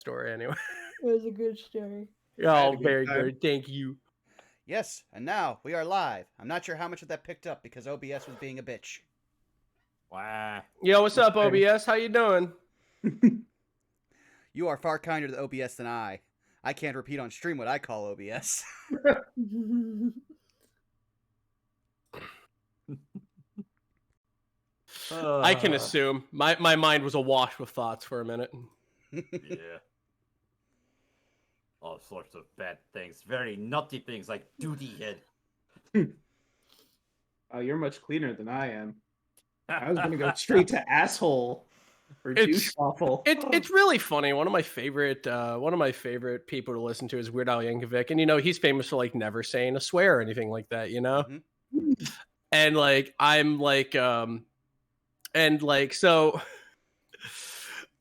story anyway. It was a good story. Oh, very good. Thank you. Yes, and now we are live. I'm not sure how much of that picked up because OBS was being a bitch. Wow. Yo, what's up, OBS? How you doing? You are far kinder to OBS than I. I can't repeat on stream what I call OBS. I can assume. My mind was awash with thoughts for a minute. Yeah. All sorts of bad things. Very nutty things like duty head. Oh, you're much cleaner than I am. I was gonna go straight to asshole or douche awful. It's really funny. One of my favorite people to listen to is Weird Al Yankovic, and you know he's famous for like never saying a swear or anything like that, you know. Mm-hmm. And like I'm like so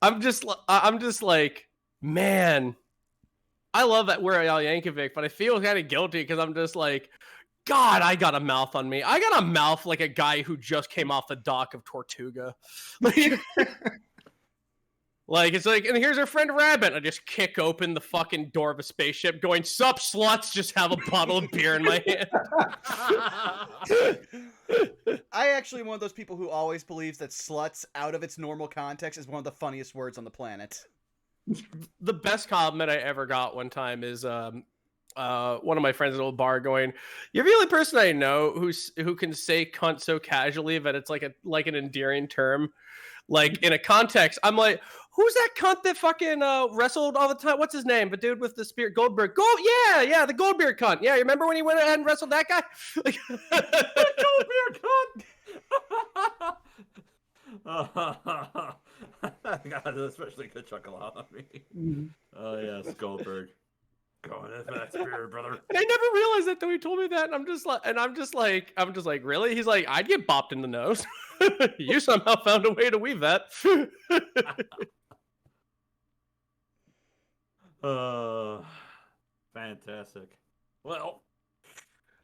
I'm just like, man, I love that Weird Al Yankovic, but I feel kind of guilty because I'm just like, God, I got a mouth on me. I got a mouth like a guy who just came off the dock of Tortuga. Like, it's like, and here's our friend Rabbit. I just kick open the fucking door of a spaceship going, sup, sluts, just have a bottle of beer in my hand. I actually am one of those people who always believes that sluts, out of its normal context, is one of the funniest words on the planet. The best compliment I ever got one time is one of my friends at an old bar going, "You're the only person I know who can say cunt so casually that it's like an endearing term." Like in a context, I'm like, "Who's that cunt that fucking wrestled all the time? What's his name? The dude with the spear, Goldberg. Yeah, the Goldbeard cunt. Yeah, you remember when he went ahead and wrestled that guy? Like, Goldbeard cunt. God, an especially good chuckle out of me. Oh yes, Goldberg. Going in that spirit, brother. And I never realized that till he told me that, and I'm just like, really? He's like, I'd get bopped in the nose. You somehow found a way to weave that. Fantastic. Well,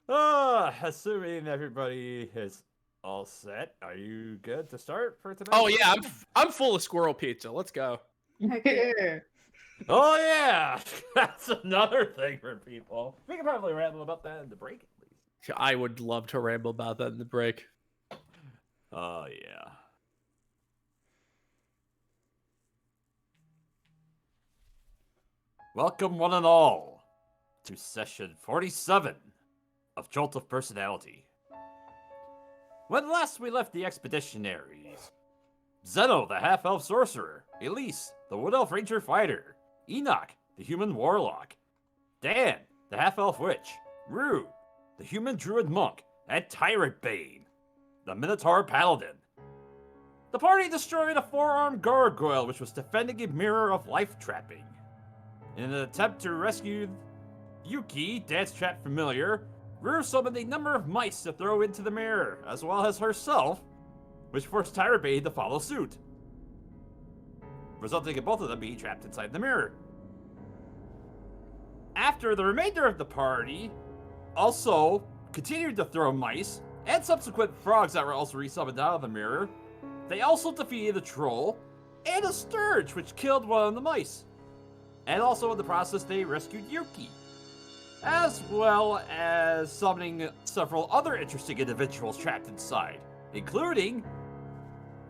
assuming everybody is all set, are you good to start for tonight? Oh yeah, I'm full of squirrel pizza. Let's go. Yeah. Oh yeah, that's another thing for people. We can probably ramble about that in the break at least. I would love to ramble about that in the break. Oh yeah. Welcome one and all to session 47 of Chult of Personality. When last we left the expeditionaries, Zeno, the half-elf sorcerer, Elise, the wood-elf ranger fighter, Enoch, the human warlock, Dan, the half-elf witch, Rue, the human druid monk, and Tyrant Bane, the minotaur paladin. The party destroyed a four-armed gargoyle which was defending a mirror of life trapping. In an attempt to rescue Yuki, Dance Trap familiar, Rue summoned a number of mice to throw into the mirror, as well as herself, which forced Tyrant Bane to follow suit, resulting in both of them being trapped inside the mirror. After the remainder of the party also continued to throw mice and subsequent frogs that were also resummoned out of the mirror, they also defeated a troll and a sturge which killed one of the mice. And also in the process they rescued Yuki, as well as summoning several other interesting individuals trapped inside, including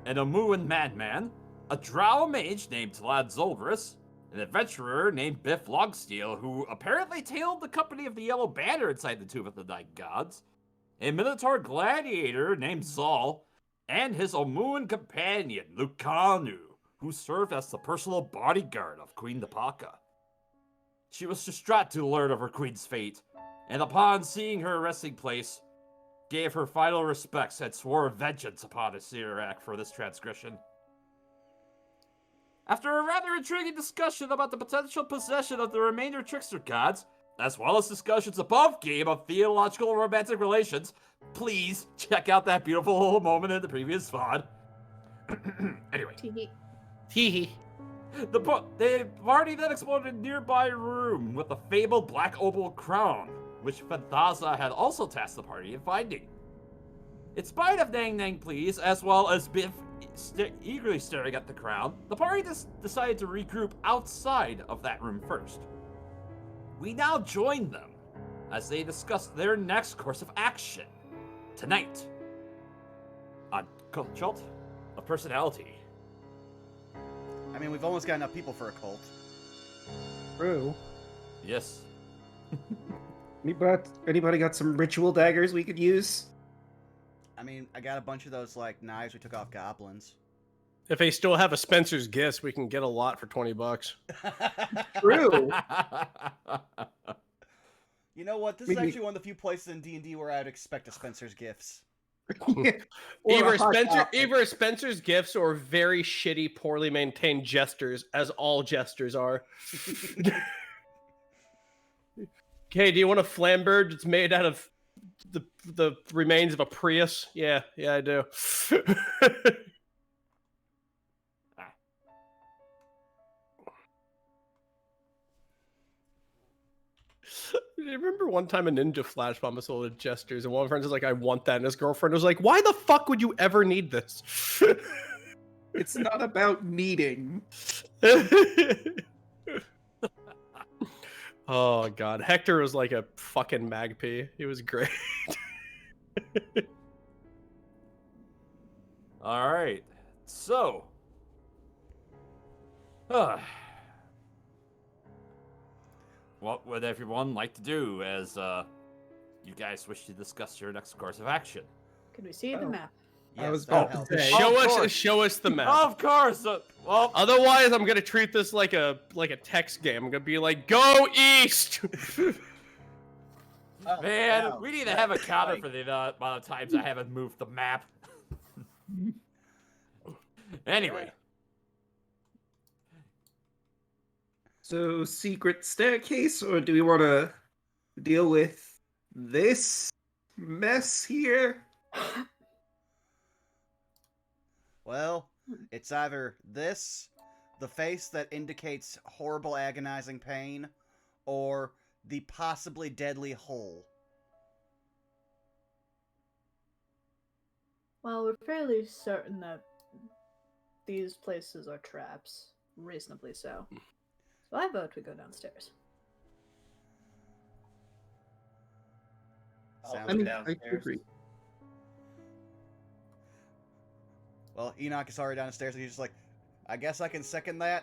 an Omuan madman, a drow mage named Talad Zolbrus, an adventurer named Biff Longsteel, who apparently tailed the company of the Yellow Banner inside the Tomb of the Night Gods, a minotaur gladiator named Zal, and his Omuan companion, Lucanu, who served as the personal bodyguard of Queen Napaka. She was distraught to learn of her queen's fate, and upon seeing her resting place, gave her final respects and swore vengeance upon Asirak for this transgression. After a rather intriguing discussion about the potential possession of the remainder Trickster gods, as well as discussions above game of theological romantic relations, please check out that beautiful moment in the previous VOD. Anyway. Hee. The party then explored a nearby room with a fabled black opal crown, which Phantaza had also tasked the party in finding. In spite of Nang Nang Please, as well as Biff eagerly staring at the crowd, the party decided to regroup outside of that room first. We now join them as they discuss their next course of action tonight on Chult of Personality. I mean, we've almost got enough people for a cult. True. Yes. Anybody got some ritual daggers we could use? I mean, I got a bunch of those, like, knives we took off goblins. If they still have a Spencer's Gifts, we can get a lot for $20. True. You know what? This is actually one of the few places in D&D where I'd expect a Spencer's Gifts. Either Spencer's Gifts or very shitty, poorly maintained jesters, as all jesters are. Okay, do you want a flambird that's made out of the remains of a Prius? Yeah, I do. I remember one time a ninja flash bomb was sold at Jester's, and one of my friends was like, I want that. And his girlfriend was like, why the fuck would you ever need this? It's not about needing. Oh, God. Hector was like a fucking Magpie. He was great. All right. So. What would everyone like to do as you guys wish to discuss your next course of action? Can we see the map? Yes, I was that'll about help. to say. Show us the map. Of course. Well, Otherwise, I'm gonna treat this like a text game. I'm gonna be like, go east. Oh, man, wow. we need to have a counter for the amount of times I haven't moved the map. Anyway. So, secret staircase, or do we want to deal with this mess here? Well, it's either this, the face that indicates horrible agonizing pain, or the possibly deadly hole. Well, we're fairly certain that these places are traps. Reasonably so. So I vote we go downstairs. Sounds I mean, good. I agree. Well, Enoch is already downstairs, and he's just like, I guess I can second that.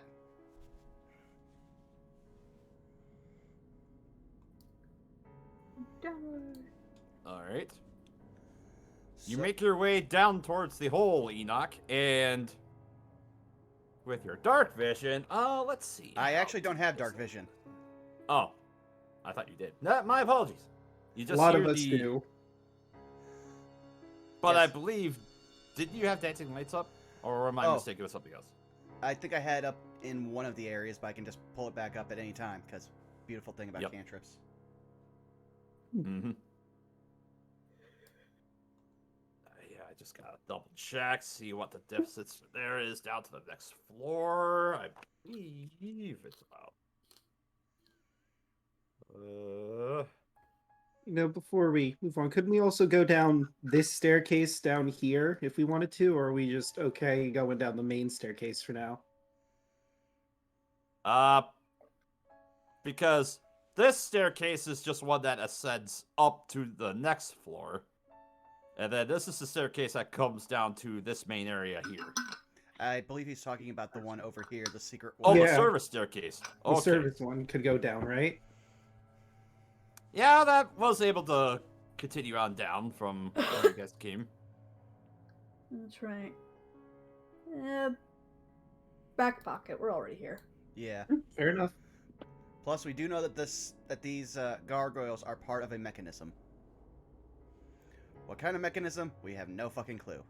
Downward. All right. You make your way down towards the hole, Enoch, and with your dark vision, let's see. I actually don't have dark vision. Oh, I thought you did. No, my apologies. You just A lot hear of us the... do. But I Yes. believe, didn't you have dancing lights up, or am I Oh. mistaken with something else? I think I had up in one of the areas, but I can just pull it back up at any time, because beautiful thing about Yep. cantrips. Mm-hmm. Yeah, I just gotta double check, see what the deficits there is down to the next floor. I believe it's about. Before we move on, couldn't we also go down this staircase down here if we wanted to, or are we just okay going down the main staircase for now? Because this staircase is just one that ascends up to the next floor. And then this is the staircase that comes down to this main area here. I believe he's talking about the one over here, the secret Oh, one. the Yeah. service staircase. The Okay. service one could go down, right? Yeah, that was able to continue on down from where you guys came. That's right. Back pocket. We're already here. Yeah. Fair enough. Plus, we do know that these gargoyles are part of a mechanism. What kind of mechanism? We have no fucking clue.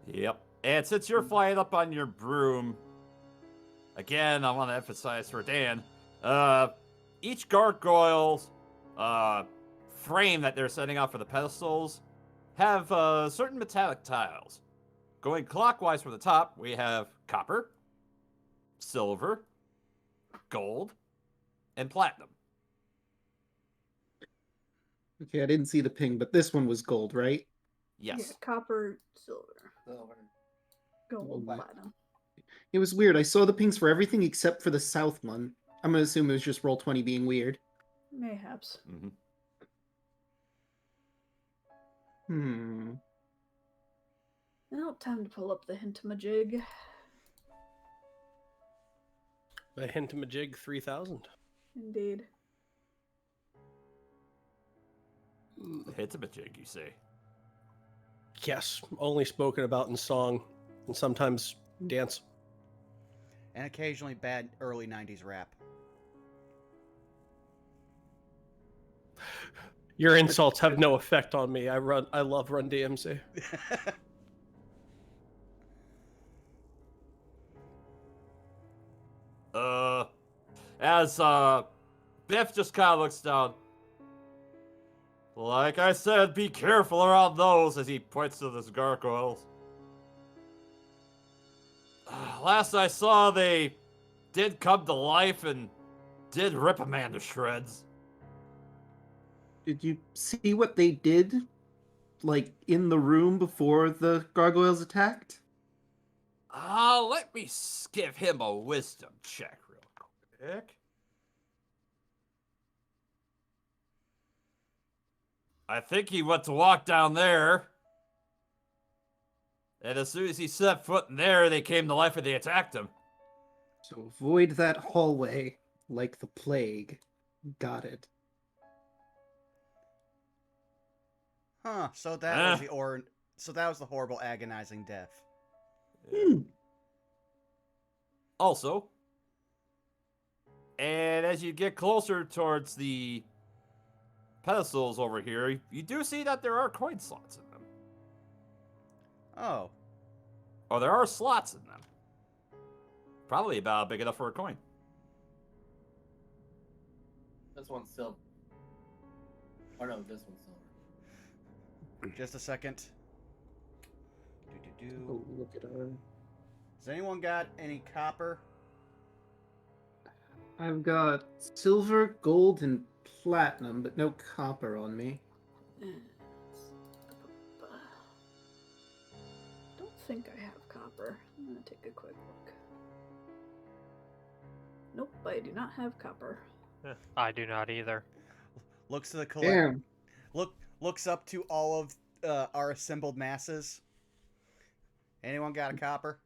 Yep. And since you're flying up on your broom, again, I want to emphasize for Dan, each gargoyle's frame that they're setting out for the pedestals have certain metallic tiles. Going clockwise from the top, we have copper, silver, gold, and platinum. Okay, I didn't see the ping, but this one was gold, right? Yeah, Yes. copper, silver, Oh, gold, wow. platinum. It was weird. I saw the pings for everything except for the south one. I'm gonna assume it was just Roll20 being weird. Mayhaps. Mm-hmm. Hmm. Now, time to pull up the hintamajig. The Hintamajig 3000. Indeed. Hits a jig, you say? Yes, only spoken about in song and sometimes dance. And occasionally bad early 90s rap. Your insults have no effect on me. I love Run DMC. As Biff just kind of looks down. Like I said, be careful around those, as he points to the gargoyles. Last I saw, they did come to life and did rip a man to shreds. Did you see what they did? Like, in the room before the gargoyles attacked? Let me give him a wisdom check real quick. I think he went to walk down there. And as soon as he set foot in there, they came to life and they attacked him. So avoid that hallway like the plague. Got it. Huh, so that was so that was the horrible agonizing death. Hmm. Also, and as you get closer towards the pedestals over here, you do see that there are coin slots in them. Oh. Oh, there are slots in them. Probably about big enough for a coin. This one's silver. Or no, this one's silver. Just a second. Oh, look at her. Has anyone got any copper? I've got silver, gold, and platinum, but no copper on me. Don't think I have copper. I'm gonna take a quick look. Nope, I do not have copper. I do not either. Looks to the collect. Damn. Looks up to all of our assembled masses. Anyone got a copper?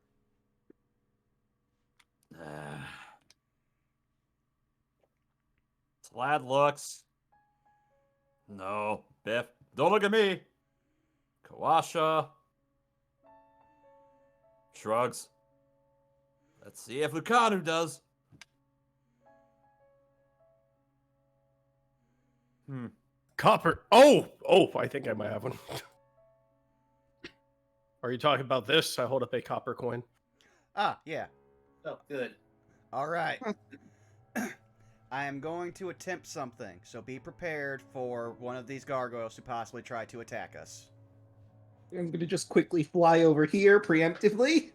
Slad looks. No. Biff, don't look at me. Kawasha. Shrugs. Let's see if Lucanu does. Copper. Oh, I think I might have one. Are you talking about this? I hold up a copper coin. Ah, yeah. Oh, good. All right. I am going to attempt something, so be prepared for one of these gargoyles to possibly try to attack us. I'm gonna just quickly fly over here preemptively.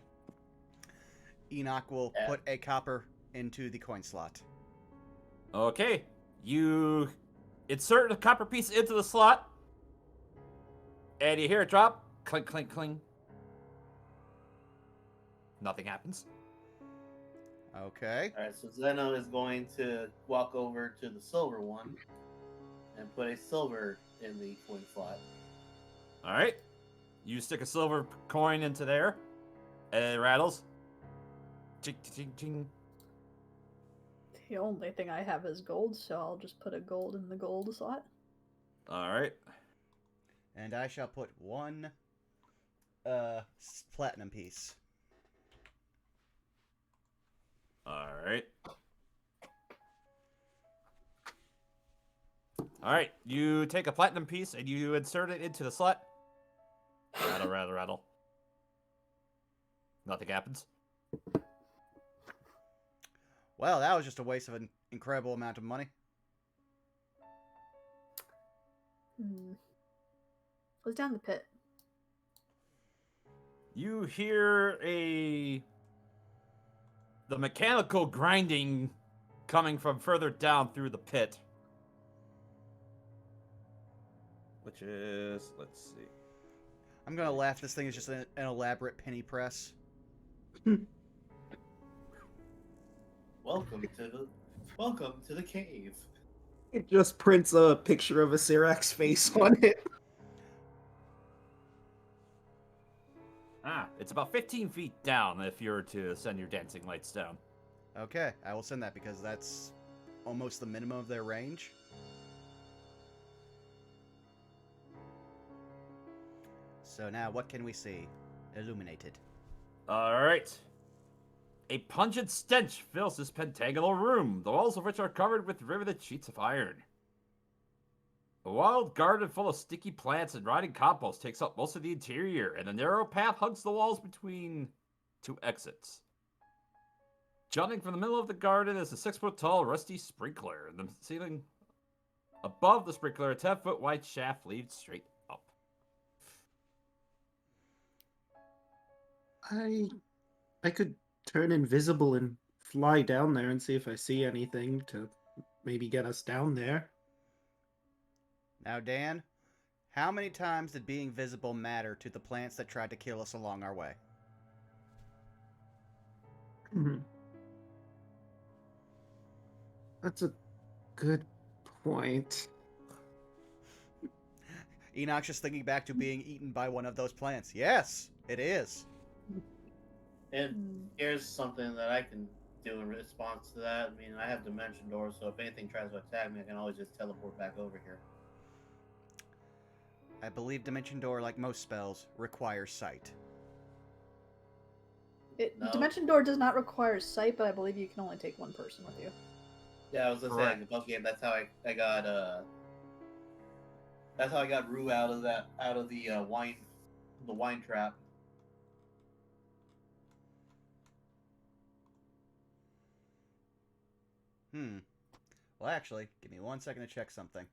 Enoch will put a copper into the coin slot. Okay. You insert a copper piece into the slot. And you hear it drop. Clink, clink, clink. Nothing happens. Okay. Alright, so Zeno is going to walk over to the silver one and put a silver in the coin slot. Alright. You stick a silver coin into there. And it rattles. Ching, ching, ching. The only thing I have is gold, so I'll just put a gold in the gold slot. Alright. And I shall put one platinum piece. Alright. Alright, you take a platinum piece and you insert it into the slot. Rattle, rattle, rattle. Nothing happens. Well, that was just a waste of an incredible amount of money. Goes down the pit. You hear the mechanical grinding coming from further down through the pit. which is, let's see. I'm gonna laugh. This thing is just an elaborate penny press. Welcome to the cave. It just prints a picture of a Syrax face on it. It's about 15 feet down if you were to send your dancing lights down. Okay, I will send that because that's almost the minimum of their range. So now, what can we see? Illuminated. Alright. A pungent stench fills this pentagonal room, the walls of which are covered with riveted sheets of iron. A wild garden full of sticky plants and rotting compost takes up most of the interior, and a narrow path hugs the walls between two exits. Jutting from the middle of the garden is a 6-foot-tall rusty sprinkler, and the ceiling above the sprinkler, a 10-foot wide shaft leads straight up. I could turn invisible and fly down there and see if I see anything to maybe get us down there. Now, Dan, how many times did being visible matter to the plants that tried to kill us along our way? That's a good point. Enoch's just thinking back to being eaten by one of those plants. Yes, it is. And here's something that I can do in response to that. I mean, I have Dimension Door, so if anything tries to attack me, I can always just teleport back over here. I believe Dimension Door, like most spells, requires sight. No. Dimension Door does not require sight, but I believe you can only take one person with you. Yeah, I was gonna say, like, the book game. That's how I got That's how I got Rue out of the wine trap. Well, actually, give me 1 second to check something.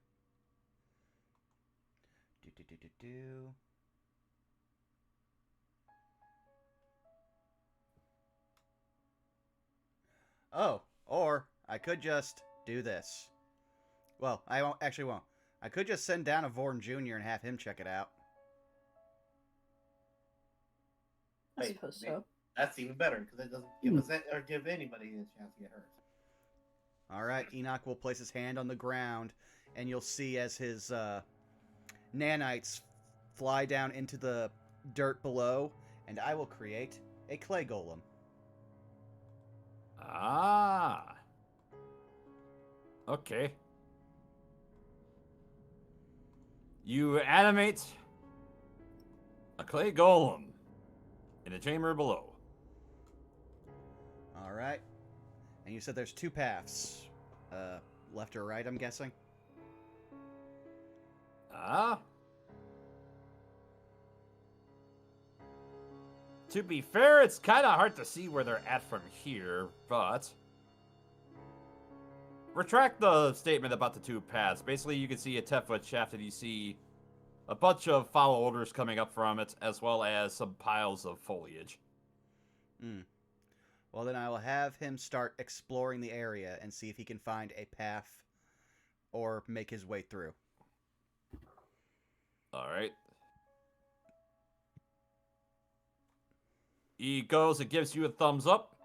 Oh, or I could just do this. Well, I won't. I could just send down a Vorn Jr. and have him check it out. I Wait, suppose wait. so. That's even better because it doesn't give us or give anybody a chance to get hurt. Alright, Enoch will place his hand on the ground, and you'll see as his nanites fly down into the dirt below, and I will create a clay golem. Ah. Okay. You animate a clay golem in a chamber below. Alright. And you said there's two paths. Left or right, I'm guessing? Ah. To be fair, it's kind of hard to see where they're at from here, but... Retract the statement about the two paths. Basically, you can see a 10-foot shaft and you see a bunch of foul odors coming up from it, as well as some piles of foliage. Well, then I will have him start exploring the area and see if he can find a path or make his way through. Alright. He goes and gives you a thumbs up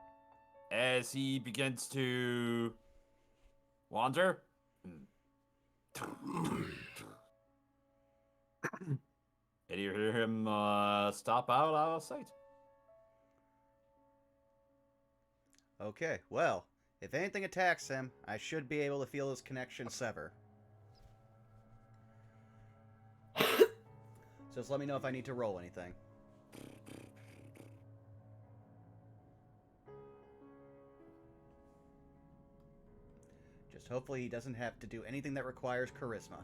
as he begins to wander. And you hear him stop out of sight. Okay, well, if anything attacks him, I should be able to feel his connection sever. So just let me know if I need to roll anything. Just hopefully he doesn't have to do anything that requires charisma.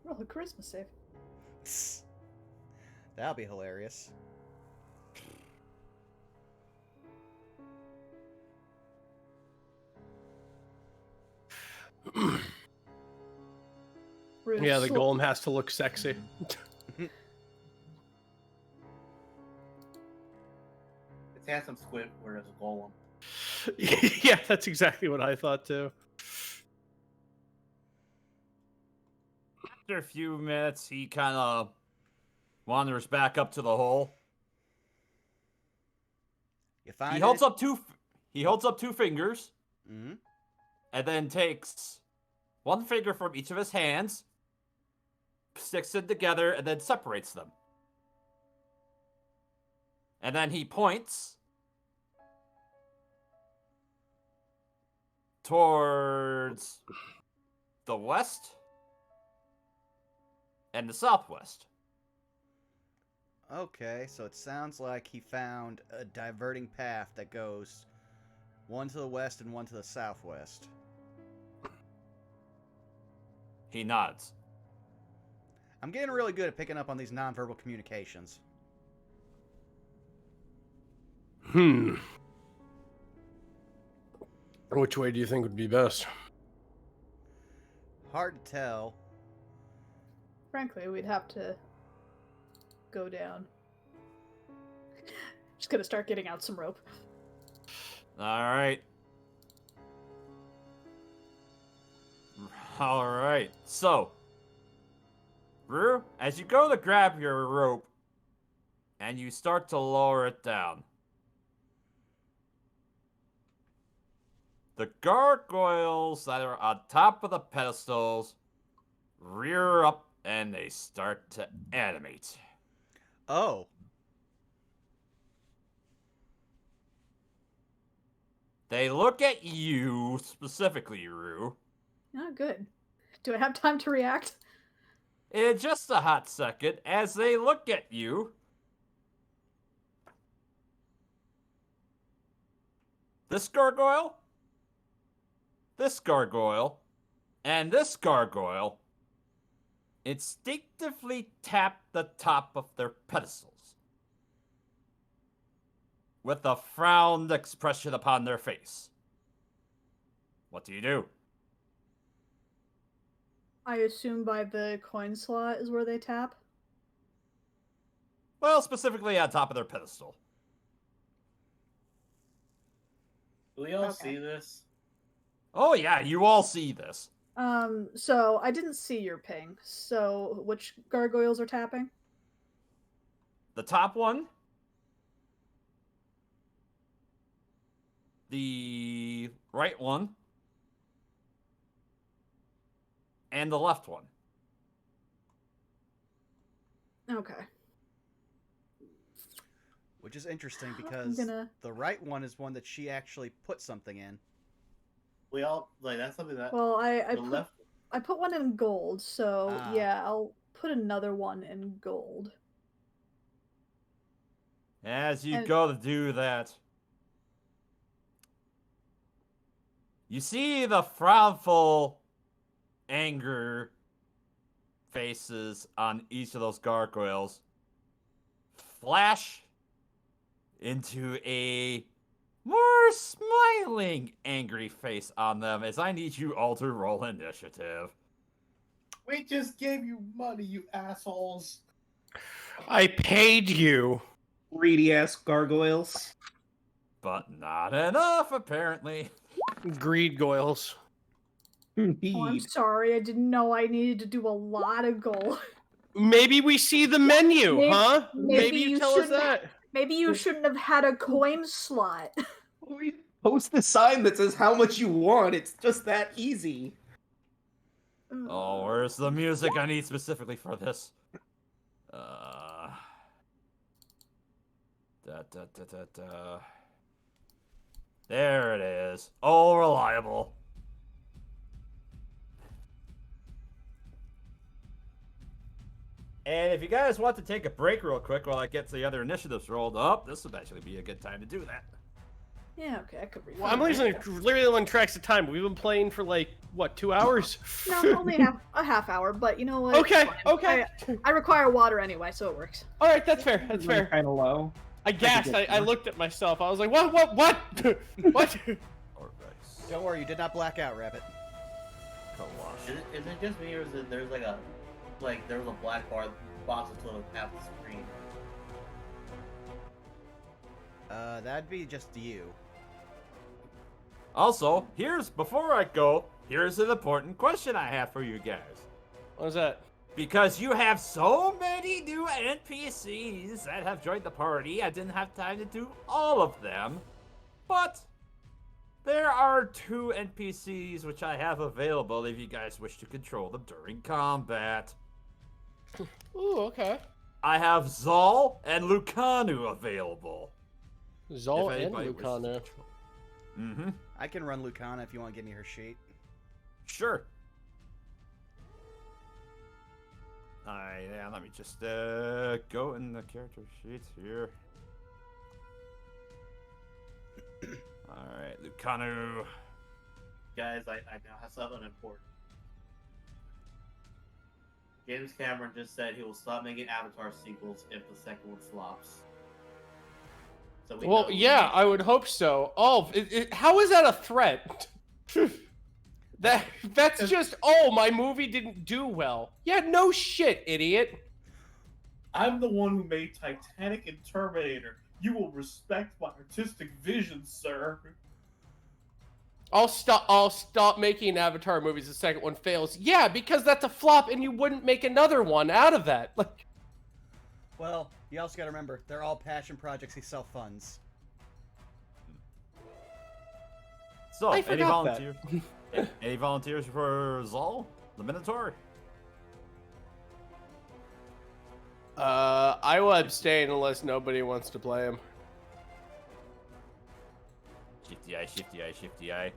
Roll a charisma save. That'll be hilarious. Yeah, the golem has to look sexy. It's handsome squid where it's a golem. Yeah, that's exactly what I thought too. after a few minutes, he kind of wanders back up to the hole. You find He holds up two fingers, Mm-hmm. and then takes one finger from each of his hands, sticks it together, and then separates them. And then he points towards the west and the southwest. Okay, so it sounds like he found a diverting path that goes one to the west and one to the southwest. He nods. I'm getting really good at picking up on these nonverbal communications. Which way do you think would be best? Hard to tell. Frankly, we'd have to go down. Just gonna start getting out some rope. Alright. Alright, so, Rue, as you go to grab your rope, and you start to lower it down, the gargoyles that are on top of the pedestals rear up and they start to animate. Oh, They look at you, specifically, Rue, Ah, good. Do I have time to react? in just a hot second as they look at you. This gargoyle, and this gargoyle instinctively tap the top of their pedestals with a frowned expression upon their face. What do you do? I assume by the coin slot is where they tap. Well, specifically on top of their pedestal. Do we all Okay. see this? Oh yeah, you all see this. So I didn't see your ping. So which gargoyles are tapping? The top one, the right one, and the left one. Okay. which is interesting I'm because gonna- the right one is one that she actually put something in. We all like that's something that Well, the I put one in gold, so Ah. yeah, I'll put another one in gold. As you And- go to do that, you see the frownful anger faces on each of those gargoyles flash into a more smiling, angry face on them as I need you all to roll initiative. We just gave you money, you assholes. I paid you. Greedy ass gargoyles. But not enough, apparently. Greed goyles. Oh, I'm Indeed. sorry, I didn't know I needed to do a lot of gold. Maybe we see the menu, Maybe- huh? maybe you you tell us shouldn't- that. Maybe you shouldn't have had a coin slot. We post the sign that says how much you want. It's just that easy. Oh, where's the music I need specifically for this? There it is. Oh, reliable. And if you guys want to take a break real quick while I get the other initiatives rolled up, this would actually be a good time to do that. Yeah, okay, I could read. Well, I'm literally the one tracks the time. We've been playing for like what, 2 hours? No, only a half hour, but you know what? It's Okay, fine. okay. I requare water anyway, so it works. All right, that's fair. That's fair. Kind of low. I gasped. get I more. looked at myself. I was like, what? What? What? Alright. Don't worry, you did not black out, Rabbit. Is it just me or is it there's there was a black bar box until half the screen? That'd be just you. Also, before I go, here's an important question I have for you guys. What was that? Because you have so many new NPCs that have joined the party, I didn't have time to do all of them. But there are 2 NPCs which I have available if you guys wish to control them during combat. Ooh, okay. I have Zal and Lucanu available. Zol if and anybody wishes to Lucana. control. Mm-hmm. I can run Lucana if you want to give me her sheet. Sure. Alright, yeah, let me just go in the character sheets here. Alright, Lucanu. Guys, I now have something important. James Cameron just said he will stop making Avatar sequels if the second one flops. So we Well, know- yeah, I would hope so. Oh, how is that a threat? That's just, oh, my movie didn't do well. Yeah, no shit, idiot. I'm the one who made Titanic and Terminator. You will respect my artistic vision, sir. I'll stop making Avatar movies the second one fails. Yeah, because that's a flop and you wouldn't make another one out of that. Like, Well, you also got to remember, they're all passion projects he self-funds. So, I any forgot that. volunteers? Any volunteers for Zal, the Minotaur? I will abstain unless nobody wants to play him. Shifty eye, shifty eye, shifty eye.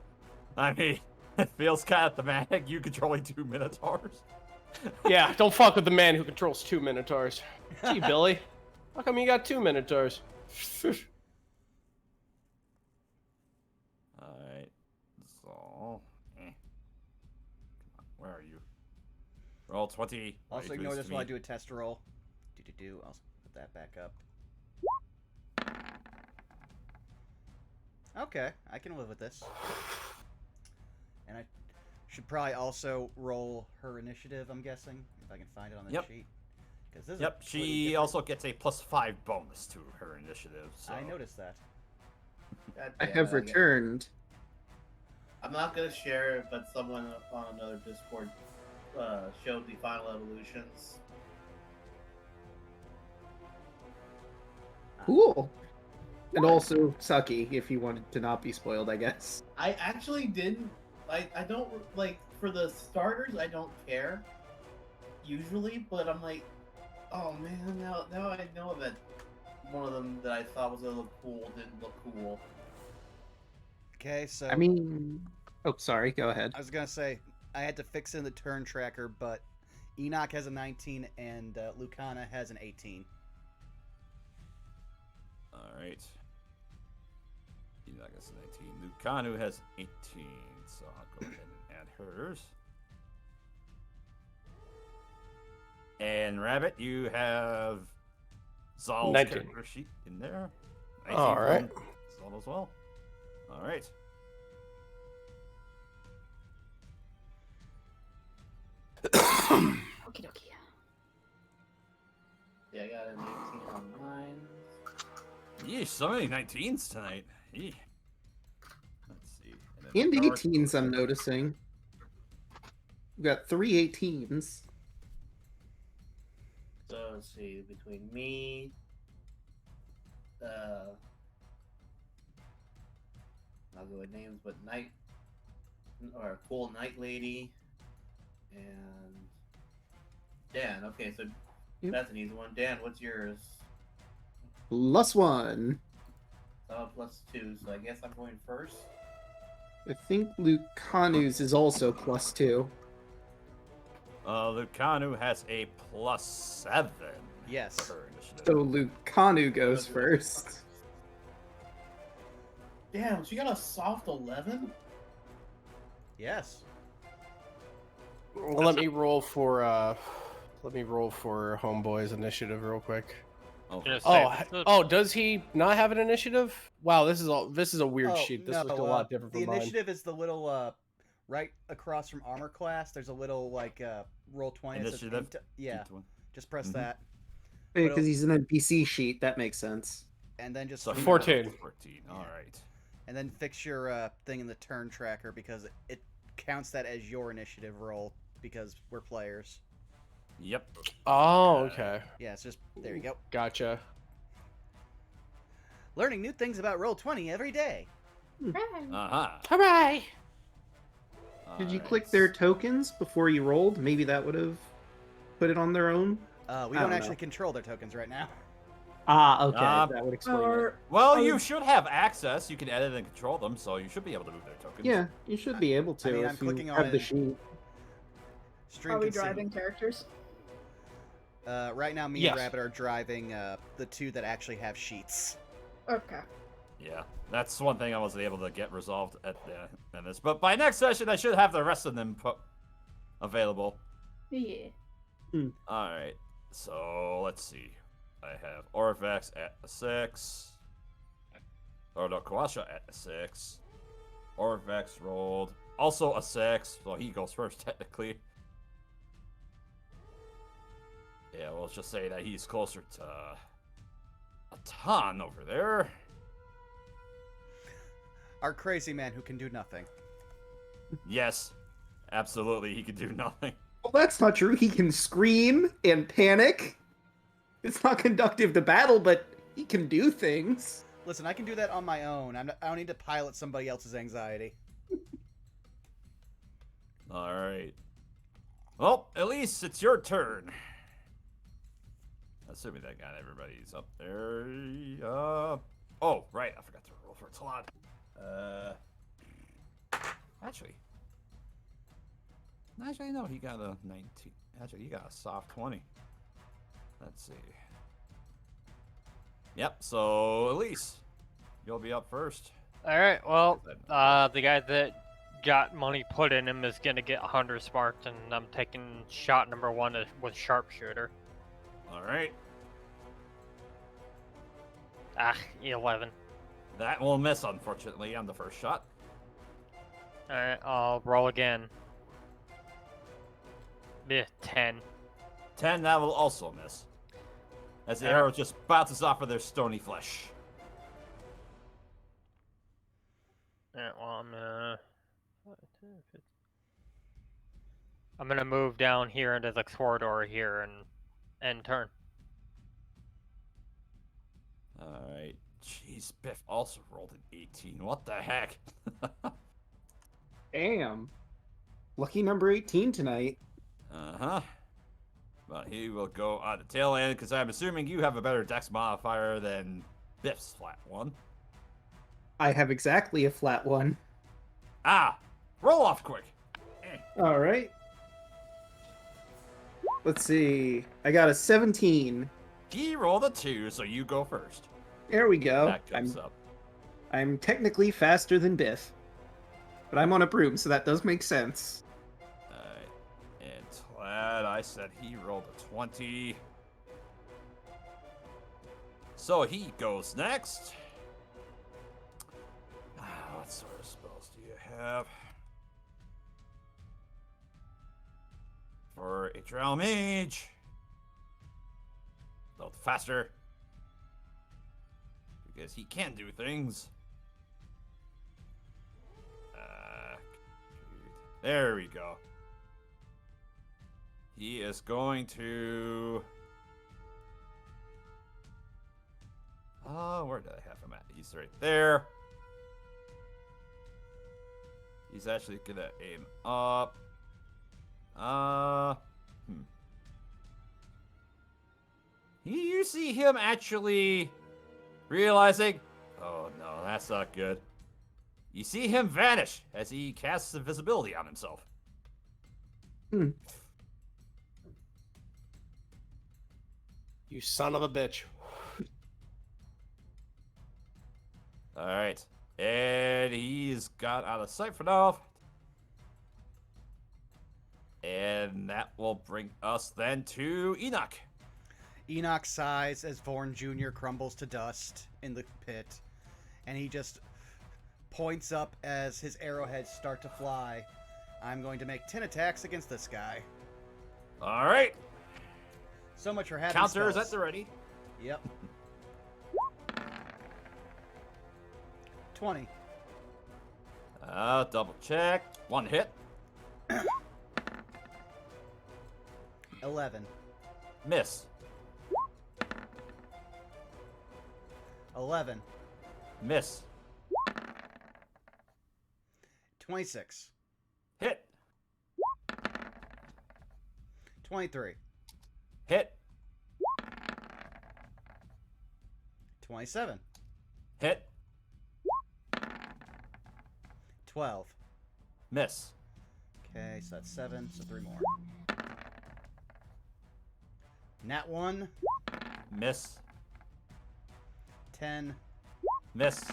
I mean, it feels kind of thematic. You controlling 2 Minotaurs. Yeah, don't fuck with the man who controls 2 Minotaurs. Gee, Billy, how come you got 2 Minotaurs? Alright. So. Come on, where are you? Roll 20. Why Also you do ignore this this to while I me? do a test roll. I'll put that back up. Okay, I can live with this. And I should probably also roll her initiative, I'm guessing, if I can find it on the Yep. sheet. 'Cause this is Yep, completely she different. also gets a +5 bonus to her initiative. So. I noticed that. God I damn have it, returned. I'm not gonna share it, but someone on another Discord showed the final evolutions. Cool. And also sucky if you wanted to not be spoiled, I guess. I actually didn't. I don't like for the starters. I don't care usually, but I'm like, oh man, now I know that one of them that I thought was gonna look cool didn't look cool. Okay, so I mean, oh, sorry, go ahead. I was gonna say I had to fix in the turn tracker, but Enoch has a 19 and Lucana has an 18. Alright. Enoch has 19. Lucanu has 18, so I'll go ahead and add hers. And Rabbit, you have Zal's 19. character sheet in there. Alright. Zal as well. Alright. Okie dokie. Yeah, I got an 18 on mine. Yeesh, so many 19s tonight. Eeh. Let's see. And then Dark- 18s, I'm noticing. We've got 3 18s. So let's see, between me, I'll go with names, but Cool Night Lady, and Dan. Okay, so Yep. that's an easy one. Dan, what's yours? +1. +2, so I guess I'm going first. I think Lucanu's is also +2. Lucanu has a +7. Yes. For her initiative. So Lucanu goes first. Damn, she got a soft 11? Yes. Let me roll for Homeboy's initiative real quick. Oh, Gonna Oh, say, oh, does he not have an initiative? Wow, this is a weird Oh, sheet. This no, looked a lot different the from mine. initiative is the little right across from armor class. There's a little like roll 20. that says Initiative? yeah, One. just press Mhm. that, Because he's an NPC sheet, that makes sense. and then just So fix- 14. 14. Alright. and then fix your thing in the turn tracker because it counts that as your initiative roll because we're players. Yep. Oh, okay. Yeah, it's just there you go. Gotcha. Learning new things about Roll20 every day. Uh-huh. Hooray! Did you Alright. click their tokens before you rolled? Maybe that would have put it on their own. We I don't don't actually know. control their tokens right now. Ah, okay. Ah, that would explain it. Or Well, I you would- should have access. You can edit and control them, so you should be able to move their tokens. Yeah, you should be able to I mean, if I'm you clicking have the on- sheet. Stream are we can see- driving characters? Right now, me Yes. and Rabbit are driving the two that actually have sheets. Okay. Yeah, that's one thing I wasn't able to get resolved at in this. But by next session, I should have the rest of them available. Yeah. All right, so let's see. I have Orvex at a 6. Or no, Kawasha at a 6. Orvex rolled also a 6, so he goes first technically. Yeah, we'll just say that he's closer to a ton over there. Our crazy man who can do nothing. Yes, absolutely, he could do nothing. Well, that's not true. He can scream and panic. It's not conductive to battle, but he can do things. Listen, I can do that on my own. I don't need to pilot somebody else's anxiety. All right. Well, at least it's your turn. Assuming that got everybody's up there. Oh, right. I forgot to roll for it. Hold on. Actually, no. He got a 19. Actually, he got a soft 20. Let's see. Yep. So, Elise, you'll be up first. All right. Well, the guy that got money put in him is gonna get 100 sparked, and I'm taking shot number 1 with sharpshooter. All right. 11. That will miss, unfortunately, on the first shot. All right. I'll roll again. Yeah, 10. 10, that will also miss. As the arrow just bounces off of their stony flesh. Alright, well, I'm gonna move down here into the corridor here and end turn. Alright. Jeez, Biff also rolled an 18. What the heck? Damn. Lucky number 18 tonight. Uh-huh. But he will go on the tail end, because I'm assuming you have a better dex modifier than Biff's flat one. I have exactly a flat one. Ah! Roll off quick! All right. Let's see. I got a 17. He rolled a 2, so you go first. There we go. That comes up. I'm technically faster than Biff. But I'm on a broom, so that does make sense. Alright. And Tlad, I said he rolled a 20. So he goes next. What sort of spells do you have? For a Drow Mage. A little faster. Because he can do things. There we go. He is going to... where did I have him at? He's right there. He's actually gonna aim up. You see him actually realizing, oh no, that's not good. You see him vanish as he casts invisibility on himself. Hmm. You son of a bitch. Alright. And he's got out of sight for now. And that will bring us then to Enoch. Enoch sighs as Vorn Jr. crumbles to dust in the pit, and he just points up as his arrowheads start to fly. I'm going to make 10 attacks against this guy. Alright. So much for having Counter is spells. at the ready. Yep. 20. Double check. 1 hit. 11. Miss. 11. Miss. 26. Hit. 23. Hit. 27. Hit. 12. Miss. Okay, so that's 7, so 3 more. Nat 1. Miss. 10. Miss.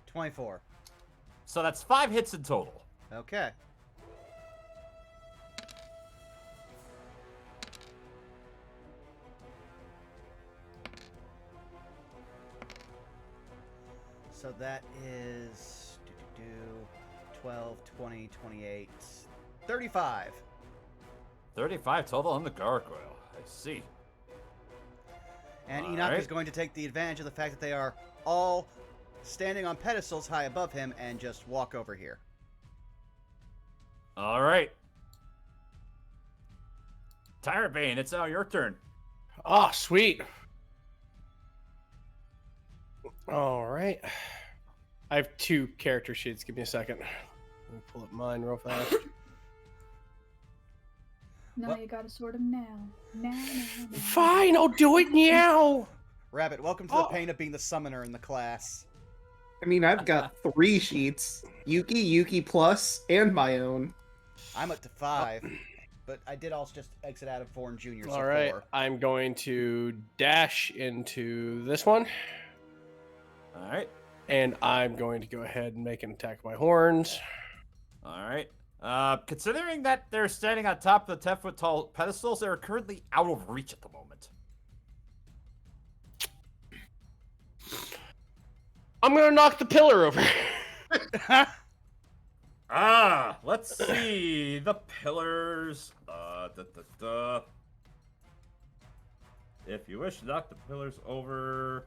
24. So that's 5 hits in total. Okay. So that is 12, 20, 28, 35. 35 total on the gargoyle. I see. And All Enoch right. is going to take the advantage of the fact that they are all standing on pedestals high above him and just walk over here. All right. Tyrant Bane, it's now your turn. Oh, sweet. All right. I have 2 character sheets. Give me a second. Let me pull up mine real fast. No, What? you gotta sort them now. Now. Fine, I'll do it now. Rabbit, welcome to the pain of being the summoner in the class. I mean, I've got 3 sheets. Yuki Plus, and my own. I'm up to 5, but I did also just exit out of 4 and Junior, so All right, 4. I'm going to dash into this one, All right. and I'm going to go ahead and make an attack with my horns. All right. Considering that they're standing on top of the 10-foot tall pedestals, they are currently out of reach at the moment. I'm gonna knock the pillar over. Let's see. The pillars. If you wish to knock the pillars over.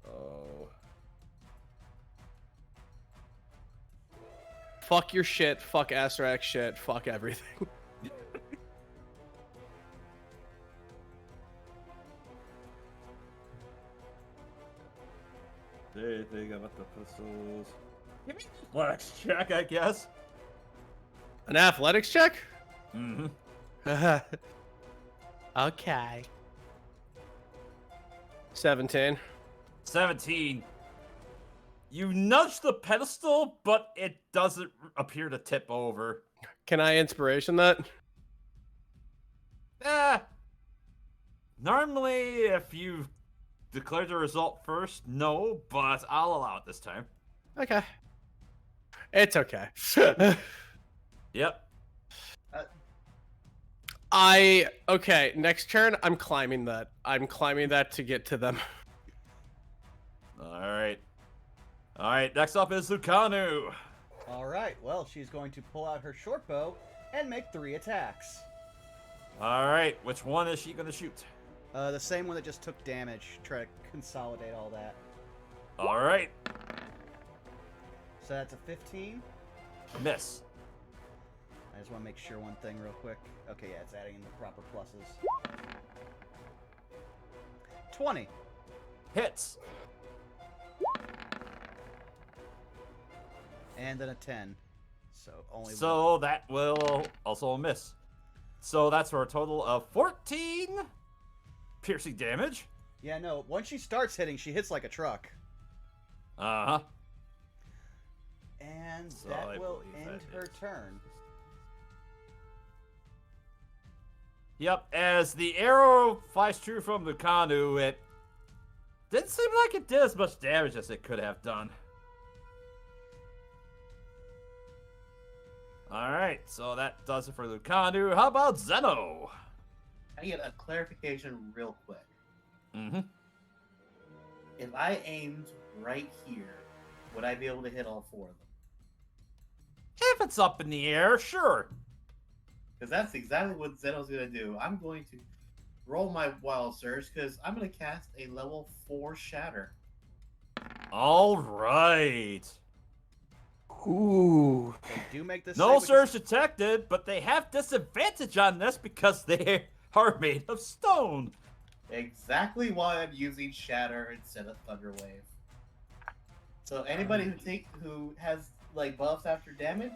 Oh. Fuck your shit. Fuck Azrac shit. Fuck everything. Anything about the pistols? Give me a flex check, I guess. An athletics check? Mm-hmm. Okay. 17. 17. You nudge the pedestal, but it doesn't appear to tip over. Can I inspiration that? Normally, if you declare the result first, no, but I'll allow it this time. Okay. It's okay. Yep. Okay, next turn, I'm climbing that. I'm climbing that to get to them. Alright. Alright, next up is Lucanu. Alright, well, she's going to pull out her short bow and make 3 attacks. Alright, which one is she going to shoot? The same one that just took damage. Try to consolidate all that. Alright. So that's a 15. Miss. I just want to make sure one thing real quick. Okay, yeah, it's adding in the proper pluses. 20. Hits. And then a 10. So only one. So that will also miss. So that's for a total of 14 piercing damage. Yeah, no, once she starts hitting, she hits like a truck. Uh-huh. And So that I will believe end that her is- turn. Yep, as the arrow flies true from Lucanu, it didn't seem like it did as much damage as it could have done. Alright, so that does it for Lucanu. How about Zeno? I get a clarification real quick. Mm-hmm. If I aimed right here, would I be able to hit all 4 of them? If it's up in the air, sure. Because that's exactly what Zeno's going to do. I'm going to roll my Wild Surge because I'm going to cast a level 4 Shatter. Alright. Ooh. They do make this. No save, surge detected, but they have disadvantage on this because they are made of stone. Exactly why I'm using Shatter instead of Thunder Wave. So anybody who has like buffs after damage,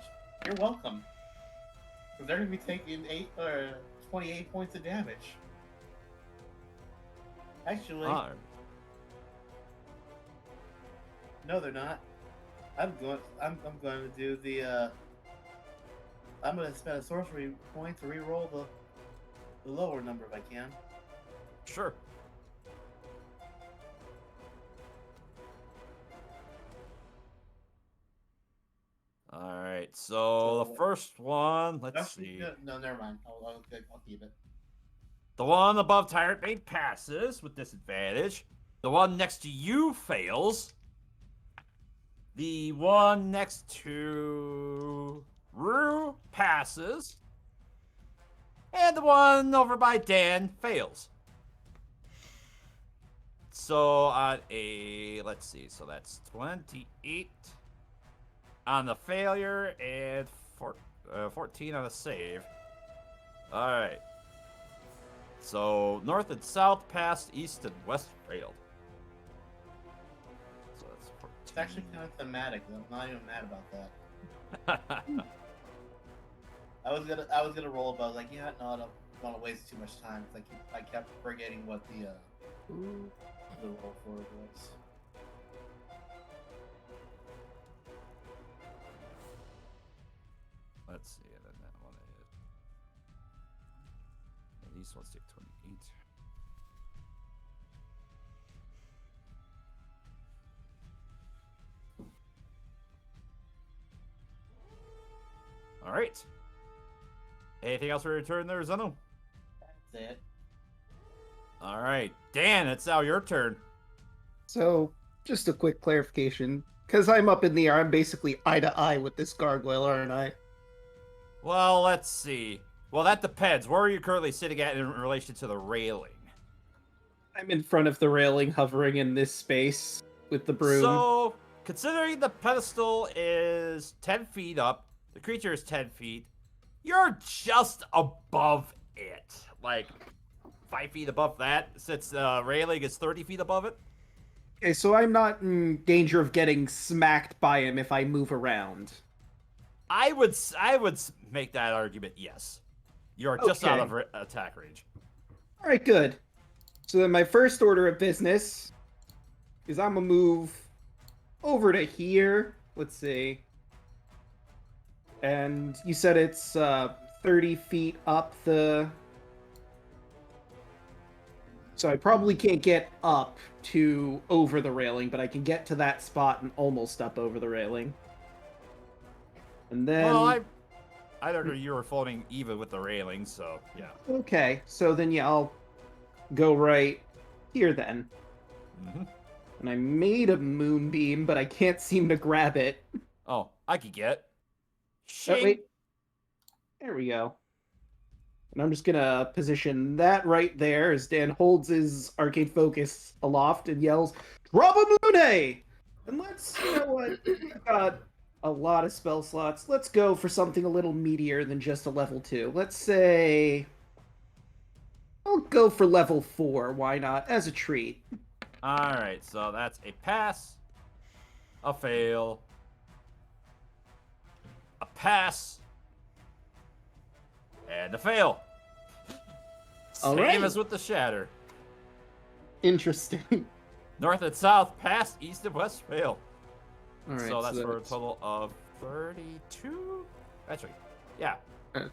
you're welcome. Because they're gonna be taking 28 points of damage. Actually, no, they're not. I'm going to do the. I'm going to spend a sorcery point to re-roll the lower number if I can. Sure. All right. So the first one, let's see. No, never mind. I'll keep it. The one above Tyrant Bane passes with disadvantage. The one next to you fails. The one next to Rue passes. And the one over by Dan fails. So on a, let's see, so that's 28 on the failure and 14 on the save. All right. So north and south passed, east and west failed. So that's 14. It's actually kind of thematic. I'm not even mad about that. I was gonna roll, but I was like, yeah, no, I don't want to waste too much time. I kept forgetting what the roll for it was. Let's see, and then that one is. And these ones take 28. All right. Anything else for your turn there, Zeno? That's it. All right, Dan, it's now your turn. So, just a quick clarification. Because I'm up in the air, I'm basically eye to eye with this gargoyle, aren't I? Well, let's see. Well, that depends. Where are you currently sitting at in relation to the railing? I'm in front of the railing, hovering in this space with the broom. So, considering the pedestal is 10 feet up, the creature is 10 feet, you're just above it. Like, 5 feet above that, since the railing is 30 feet above it. Okay, so I'm not in danger of getting smacked by him if I move around. I would make that argument, yes. You're just out Okay. of attack range. All right, good. So then my first order of business is I'm going to move over to here. Let's see. And you said it's 30 feet up the... So I probably can't get up to over the railing, but I can get to that spot and almost up over the railing. And then... Well, I don't know, you were floating even with the railing, so yeah. Okay, so then yeah, I'll go right here then. Mm-hmm. And I made a moonbeam, but I can't seem to grab it. Oh, I could get. Oh, wait. There we go. And I'm just gonna position that right there as Dan holds his arcade focus aloft and yells, "Drabamune!" And let's, you know what? I've got a lot of spell slots. Let's go for something a little meatier than just a level 2. Let's say... I'll go for level 4. Why not? As a treat. Alright, so that's a pass, a fail, a pass, and a fail. All Same right. as with the shatter. Interesting. North and south, pass, east and west, fail. All right, So that's for a total of 32? That's right. Yeah. Uh.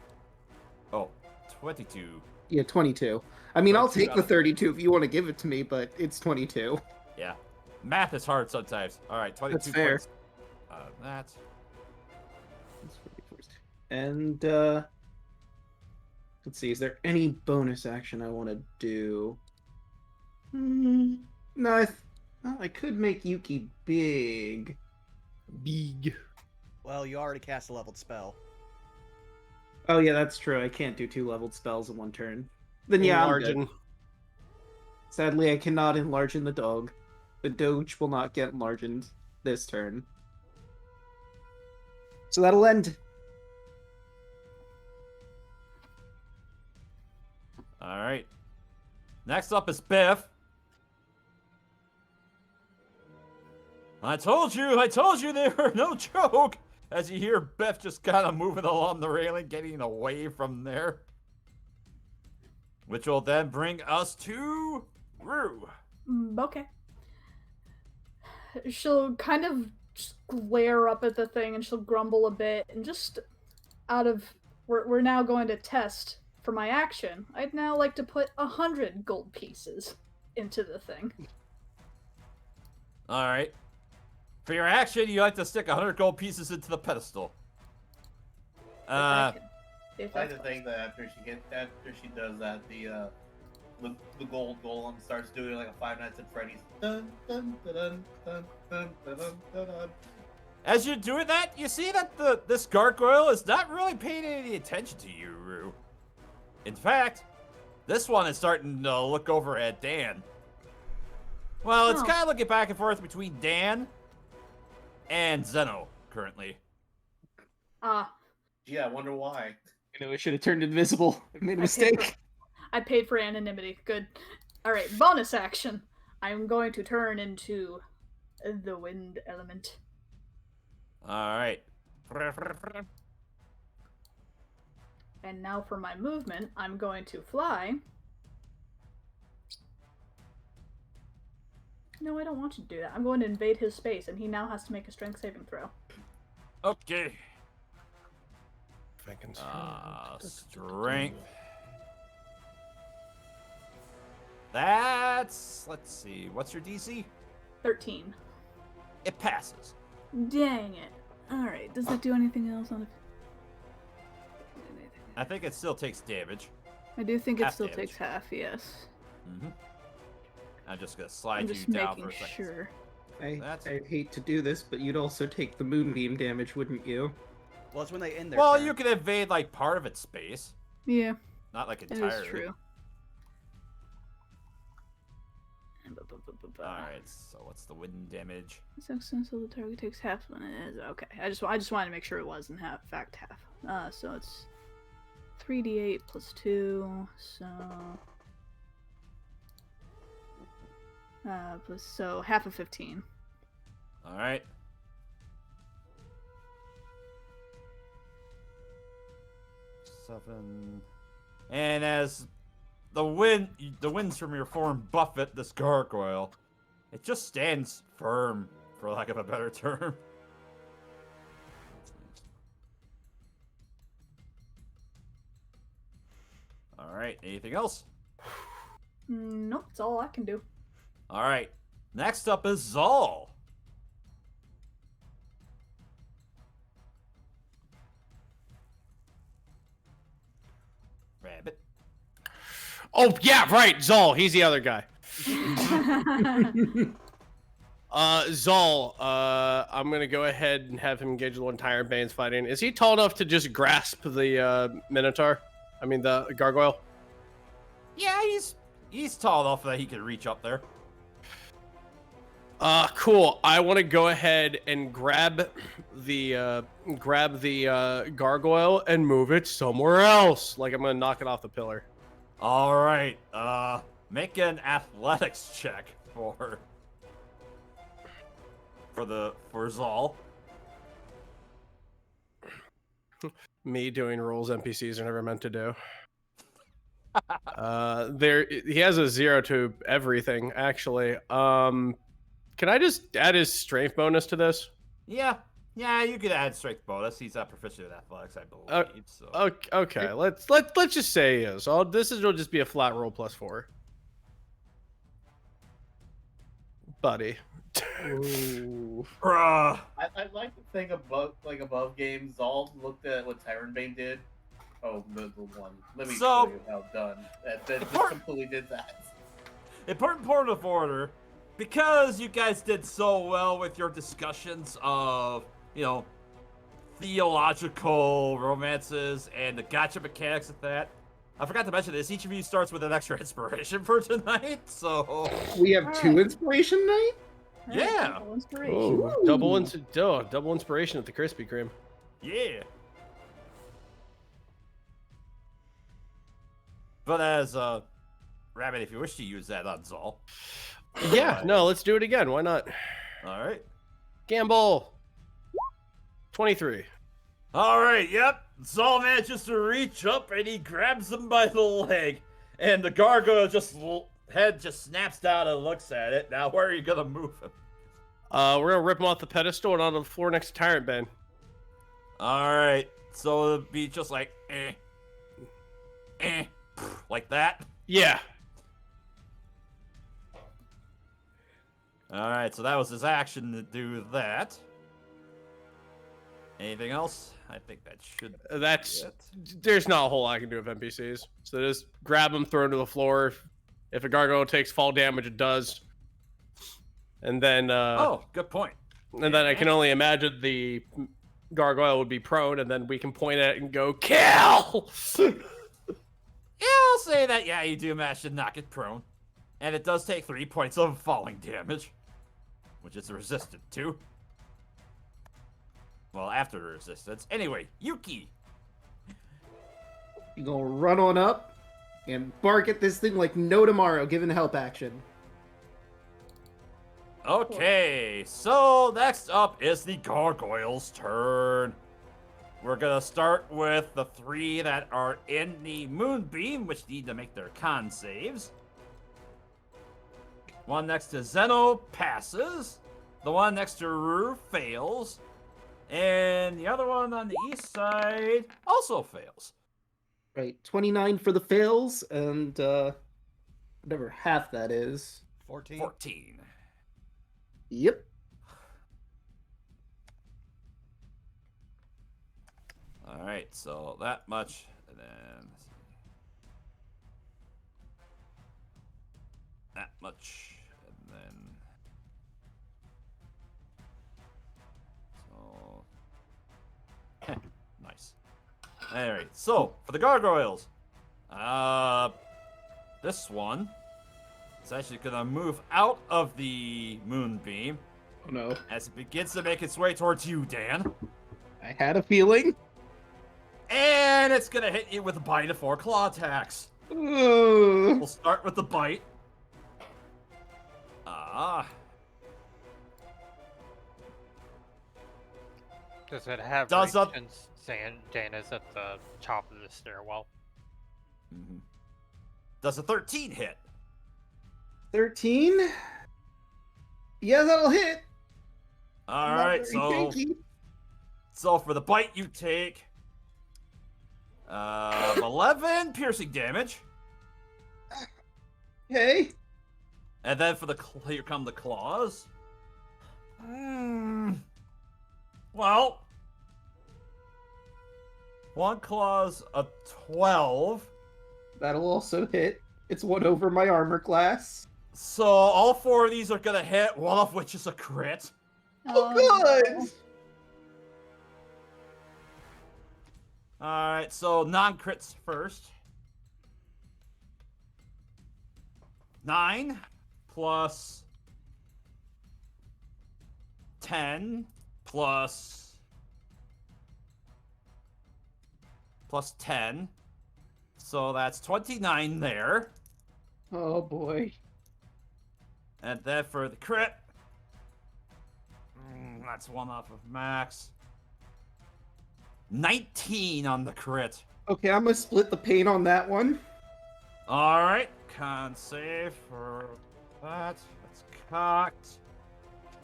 Oh, 22. Yeah, 22. I mean, I'll 22 take the 32 if you want to give it to me, but it's 22. Yeah. Math is hard sometimes. All right, 22 That's fair. points. That. And, let's see, is there any bonus action I want to do? No, I could make Yuki big. Big. Well, you already cast a leveled spell. Oh, yeah, that's true. I can't do 2 leveled spells in one turn. Then, yeah, I'm good. Enlarging. Sadly, I cannot enlarge the dog. The Doge will not get enlarged this turn. So that'll end. All right. Next up is Biff. I told you they were no joke. As you hear Biff just kind of moving along the railing, getting away from there. Which will then bring us to Rue. Okay. She'll kind of just glare up at the thing and she'll grumble a bit and just out of we're now going to test for my action. I'd now like to put 100 gold pieces into the thing. All right. For your action, you like to stick 100 gold pieces into the pedestal. If I I like to think that after she does that, the gold golem starts doing like a Five Nights at Freddy's. Dun, dun, dun, dun, dun, dun, dun, dun, dun. As you're doing that, you see that this gargoyle is not really paying any attention to you, Rue. In fact, this one is starting to look over at Dan. Well, it's kind of looking back and forth between Dan and Zeno currently. Yeah, I wonder why. You know, I should have turned invisible. I made a mistake. I paid for anonymity. Good. Alright, bonus action. I'm going to turn into the wind element. Alright. And now for my movement, I'm going to fly. No, I don't want you to do that. I'm going to invade his space, and he now has to make a strength saving throw. Okay. Strength. Strength. That's... Let's see. What's your DC? 13. It passes. Dang it. Alright, does that do anything else on it? I think it still takes damage. I do think it Half still damage. takes half, yes. Mm-hmm. I'm just gonna slide I'm you just down making for a second. sure. I hate to do this, but you'd also take the moonbeam damage, wouldn't you? Well, it's when they end their Well, turn. you can invade like part of its space, Yeah, not like that entirely. is true. Alright, so what's the wind damage? So the target takes half when it is. Okay, I just wanted to make sure it was in fact half. So it's 3d8 plus 2, so... so half of 15. Alright. Seven. And as the winds from your form buffet this gargoyle, it just stands firm, for lack of a better term. Alright, anything else? Nope, that's all I can do. Alright, next up is Zal. Rabbit. Oh yeah, right, Zol. He's the other guy. Zol. I'm gonna go ahead and have him engage the entire Bane's fighting. Is he tall enough to just grasp the Minotaur? I mean the gargoyle. Yeah, he's tall enough that he can reach up there. Cool. I want to go ahead and grab the gargoyle and move it somewhere else. Like I'm gonna knock it off the pillar. All right. Make an athletics check for Zal. Me doing roles NPCs are never meant to do. He has a 0 to everything actually. Can I just add his strength bonus to this? Yeah, you could add strength bonus. He's proficient in athletics, I believe. So. Okay, let's just say he is. Will just be a flat roll +4. Buddy. Ooh. Bruh. I'd like to think above games. Zal looked at what Tyrant Bane did. Oh, the one. Let me show you how done. That just completely did that. Important point of order. Because you guys did so well with your discussions of, theological romances and the gacha mechanics of that, I forgot to mention this. Each of you starts with an extra inspiration for tonight, so... We have 2 inspiration night? Yeah. Double inspiration. Double inspiration at the Krispy Kreme. Yeah. But as Rabbit, if you wish to use that on Zol. Yeah, no, let's do it again. Why not? All right. Gamble. 23. All right, yep. Zol manages to reach up and he grabs him by the leg. And the gargoyle head just snaps down and looks at it. Now, where are you going to move him? We're gonna rip him off the pedestal and onto the floor next to Tyrant Ben. All right. So it'll be just like, like that. Yeah. All right, so that was his action to do that. Anything else? I think that should be That's it. there's not a whole lot I can do with NPCs. So just grab them, throw them to the floor. If a gargoyle takes fall damage, it does. And then Oh, good point. and then I can only imagine the gargoyle would be prone, and then we can point at it and go, kill! Yeah, I'll say that, yeah, you do manage to knock it prone. And it does take 3 points of falling damage, which it's resistant to. Well, after the resistance. Anyway, Yuki. You gonna run on up and bark at this thing like no tomorrow, given help action. Okay, so next up is the gargoyle's turn. We're gonna start with the 3 that are in the moonbeam, which need to make their con saves. One next to Zeno passes. The one next to Rue fails. And the other one on the east side also fails. Right, 29 for the fails, and whatever half that is. 14. 14. Yep. All right, so that much, and then that much, and then so nice. All right, so for the gargoyles, this one is actually gonna move out of the moonbeam Oh no. as it begins to make its way towards you, Dan. I had a feeling. And it's gonna hit you with a bite of 4 claw attacks. Ooh. We'll start with the bite. Does it have Does reach up- since Dana's at the top of the stairwell? Does a 13 hit? 13? Yeah, that'll hit. All Not right, very so tanky. for the bite you take 11 piercing damage, Okay. and then for the here come the claws. Well, one claw's a 12. That'll also hit. It's one over my armor class. So all 4 of these are gonna hit, one of which is a crit. Oh, good. no. Alright, so non-crits first. 9 plus 10 plus 10. So that's 29 there. Oh boy. And then for the crit, that's 1 off of max. 19 on the crit. Okay, I'm gonna split the pain on that one. Alright, con save for that. That's cocked.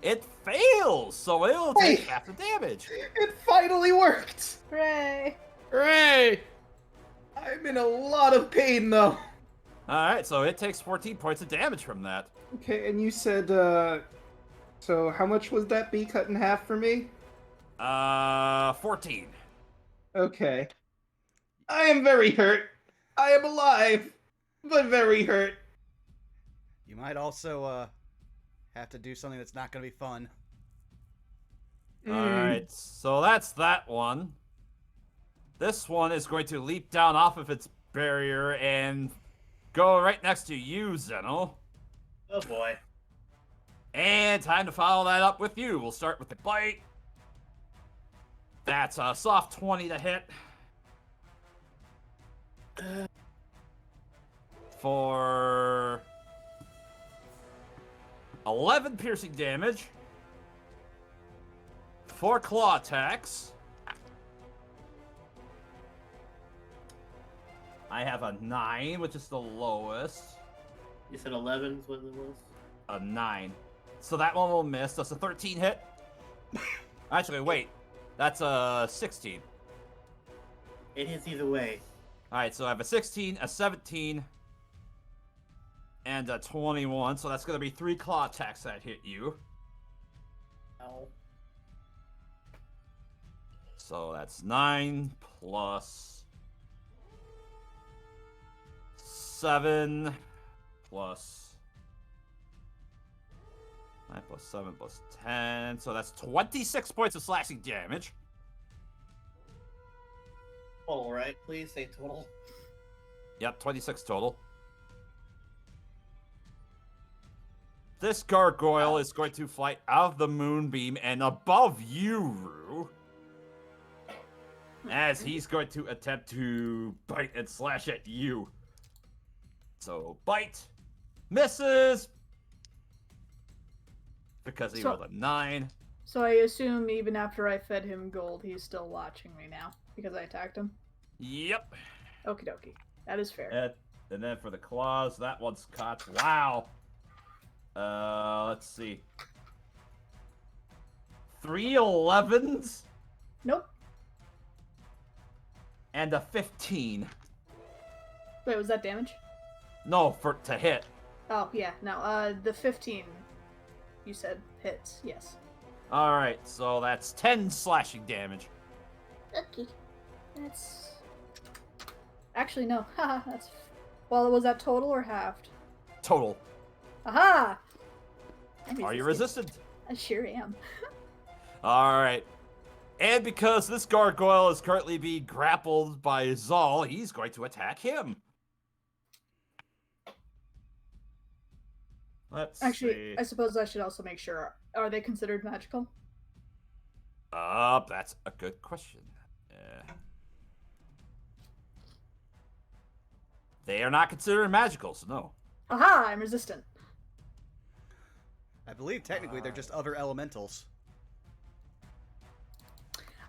It fails, so it'll take Hey! half the damage. It finally worked. Hooray! Hooray! I'm in a lot of pain though. Alright, so it takes 14 points of damage from that. Okay, and you said, so how much would that be cut in half for me? 14. Okay. I am very hurt. I am alive, but very hurt. You might also have to do something that's not going to be fun. Alright, so that's that one. This one is going to leap down off of its barrier and go right next to you, Zeno. Oh boy. And time to follow that up with you. We'll start with the bite. That's a soft 20 to hit. For 11 piercing damage. 4 claw attacks. I have a 9, which is the lowest. You said 11 is what it was? A 9. So that one will miss. That's a 13 hit. Actually, wait. That's a 16. It hits either way. Alright, so I have a 16, a 17, and a 21. So that's going to be 3 claw attacks that hit you. Ow. So that's 9 plus 7 plus 9 plus 7 plus 10. So that's 26 points of slashing damage. Total, right? Please say total. Yep, 26 total. This gargoyle is going to fly out of the moonbeam and above you, Rue. As he's going to attempt to bite and slash at you. So, bite. Misses! Because he rolled a 9. So I assume even after I fed him gold, he's still watching me now, because I attacked him? Yep. Okie dokie. That is fair. And then for the claws, that one's caught. Wow. Let's see. 3 11s? Nope. And a 15. Wait, was that damage? No, to hit. Oh, yeah, no, the 15, you said, hits, yes. Alright, so that's 10 slashing damage. Okay. That's... Actually, no, haha, that's... Well, was that total or halved? Total. Aha! Are you resistant? I sure am. Alright. And because this gargoyle is currently being grappled by Zal, he's going to attack him. Let's Actually, see. I suppose I should also make sure. Are they considered magical? That's a good question. They are not considered magical, so no. Aha! I'm resistant. I believe technically they're just other elementals.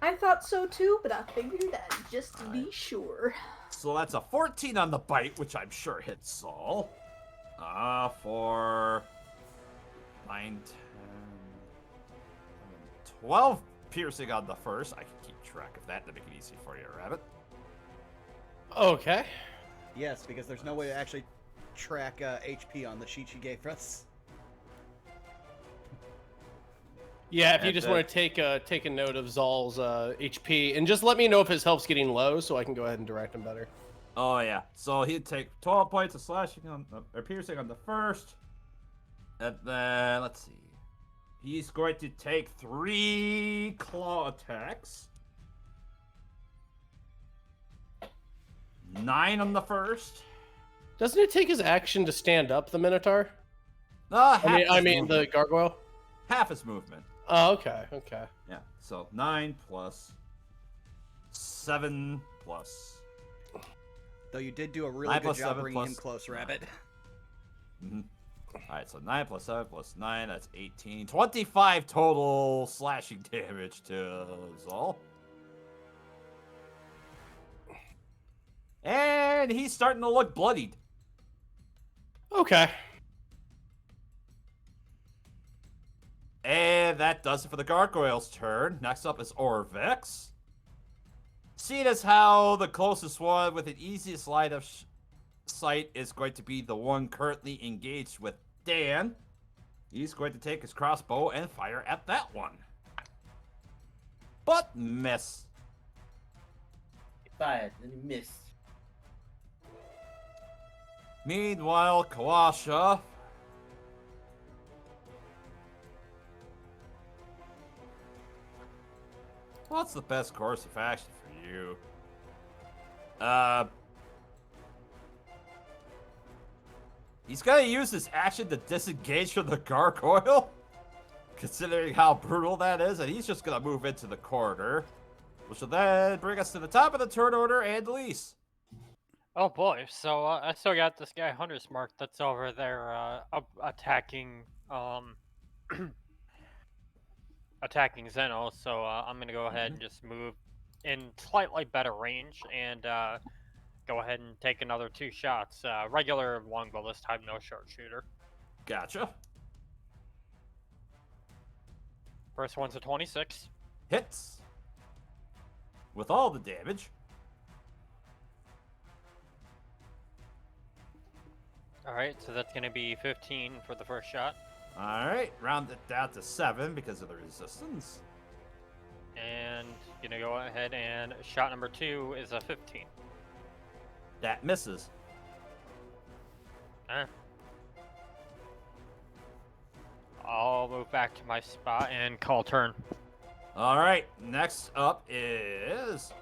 I thought so too, but I figured I'd just be sure. So that's a 14 on the bite, which I'm sure hits Saul. For 9, 10, 12 piercing on the first. I can keep track of that to make it easy for you, Rabbit. Okay. Yes, because there's no way to actually track HP on the sheet you gave us. Yeah, if you And, just want to take a note of Zal's HP, and just let me know if his health's getting low, so I can go ahead and direct him better. Oh yeah, so he'd take 12 points of slashing on or piercing on the first, and then let's see, he's going to take 3 claw attacks. 9 on the first. Doesn't it take his action to stand up, the Minotaur? Half I his mean the movement. gargoyle. Half his movement. Oh, okay, okay. Yeah, so 9 plus 7 plus. Though you did do a really 9 good plus job 7 bringing him plus close, 9. Rabbit. Alright, so 9 plus 7 plus 9, that's 18. 25 total slashing damage to Zal. And he's starting to look bloodied. Okay. And that does it for the gargoyle's turn. Next up is Orvex. Seeing as how the closest one with the easiest line of sight is going to be the one currently engaged with Dan, he's going to take his crossbow and fire at that one. But miss. He fired, and he missed. Meanwhile, Kawasha. What's the best course of action for you? He's gonna use his action to disengage from the gargoyle, considering how brutal that is, and he's just gonna move into the corner. which will then bring us to the top of the turn order and Elise. Oh boy, so I still got this guy Hunter's Mark that's over there attacking attacking Zeno, so I'm gonna go ahead and just move in slightly better range and go ahead and take another 2 shots. Regular longbow this time, no sharpshooter. Gotcha. First one's a 26. Hits. With all the damage. Alright, so that's gonna be 15 for the first shot. Alright, round it down to 7 because of the resistance. And gonna go ahead and shot number 2 is a 15. That misses. I'll move back to my spot and call turn. Alright, next up is...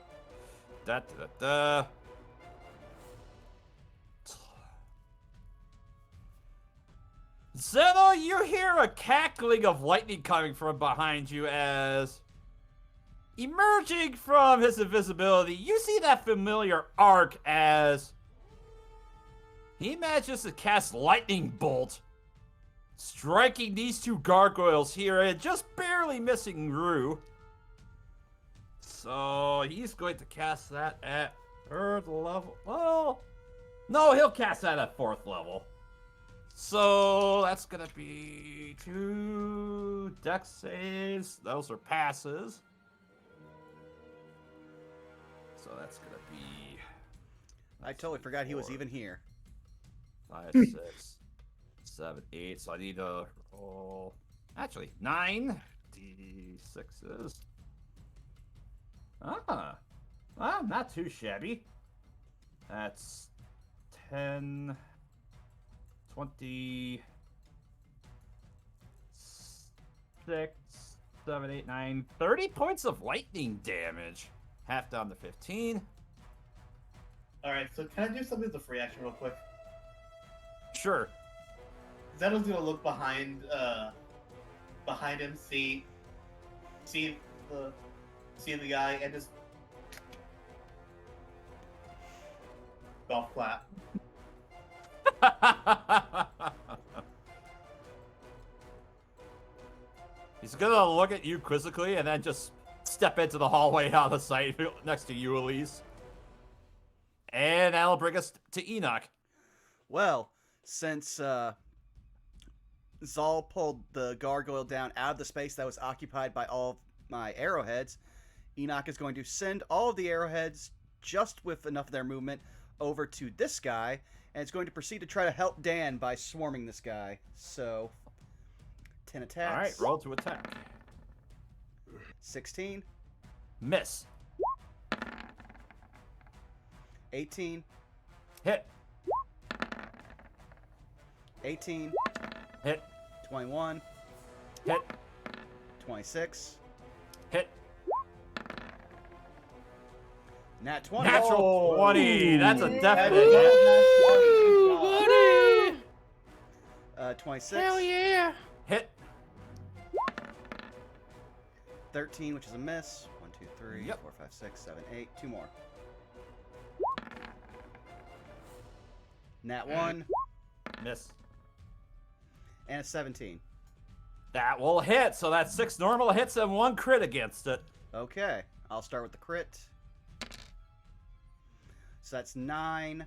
Zeno, you hear a cackling of lightning coming from behind you as... Emerging from his invisibility, you see that familiar arc as... He manages to cast Lightning Bolt, striking these 2 gargoyles here and just barely missing Rue. So he's going to cast that at 3rd level. Well, no, he'll cast that at 4th level. So that's gonna be 2 dex saves. Those are passes. So that's gonna be... I totally forgot he was even here. 5, 6, 7, 8. So I need to roll... Actually, 9 d6s. Well, not too shabby. That's 10, 20, 6, 7, 8, 9, 30 points of lightning damage. Half down to 15. Alright, so can I do something with the free action real quick? Sure. Zeno's gonna look behind him, see the guy, and just golf clap. He's gonna look at you quizzically and then just step into the hallway out of the sight next to you, Elise. And that'll bring us to Enoch. Well, since Zal pulled the gargoyle down out of the space that was occupied by all of my arrowheads, Enoch is going to send all of the arrowheads, just with enough of their movement, over to this guy, and it's going to proceed to try to help Dan by swarming this guy. So, 10 attacks. All right, roll to attack. 16. Miss. 18. Hit. 18. Hit. 21. Hit. 26. Hit. Nat 20. Natural 20. That's a definite hit. 26. Hell yeah! Hit. 13, which is a miss. 1, 2, 3, Yep. 4, 5, 6, 7, 8. 2 more. Nat 1 Miss. and a 17. That will hit. So that's 6 normal hits and 1 crit against it. Okay, I'll start with the crit. So that's 9.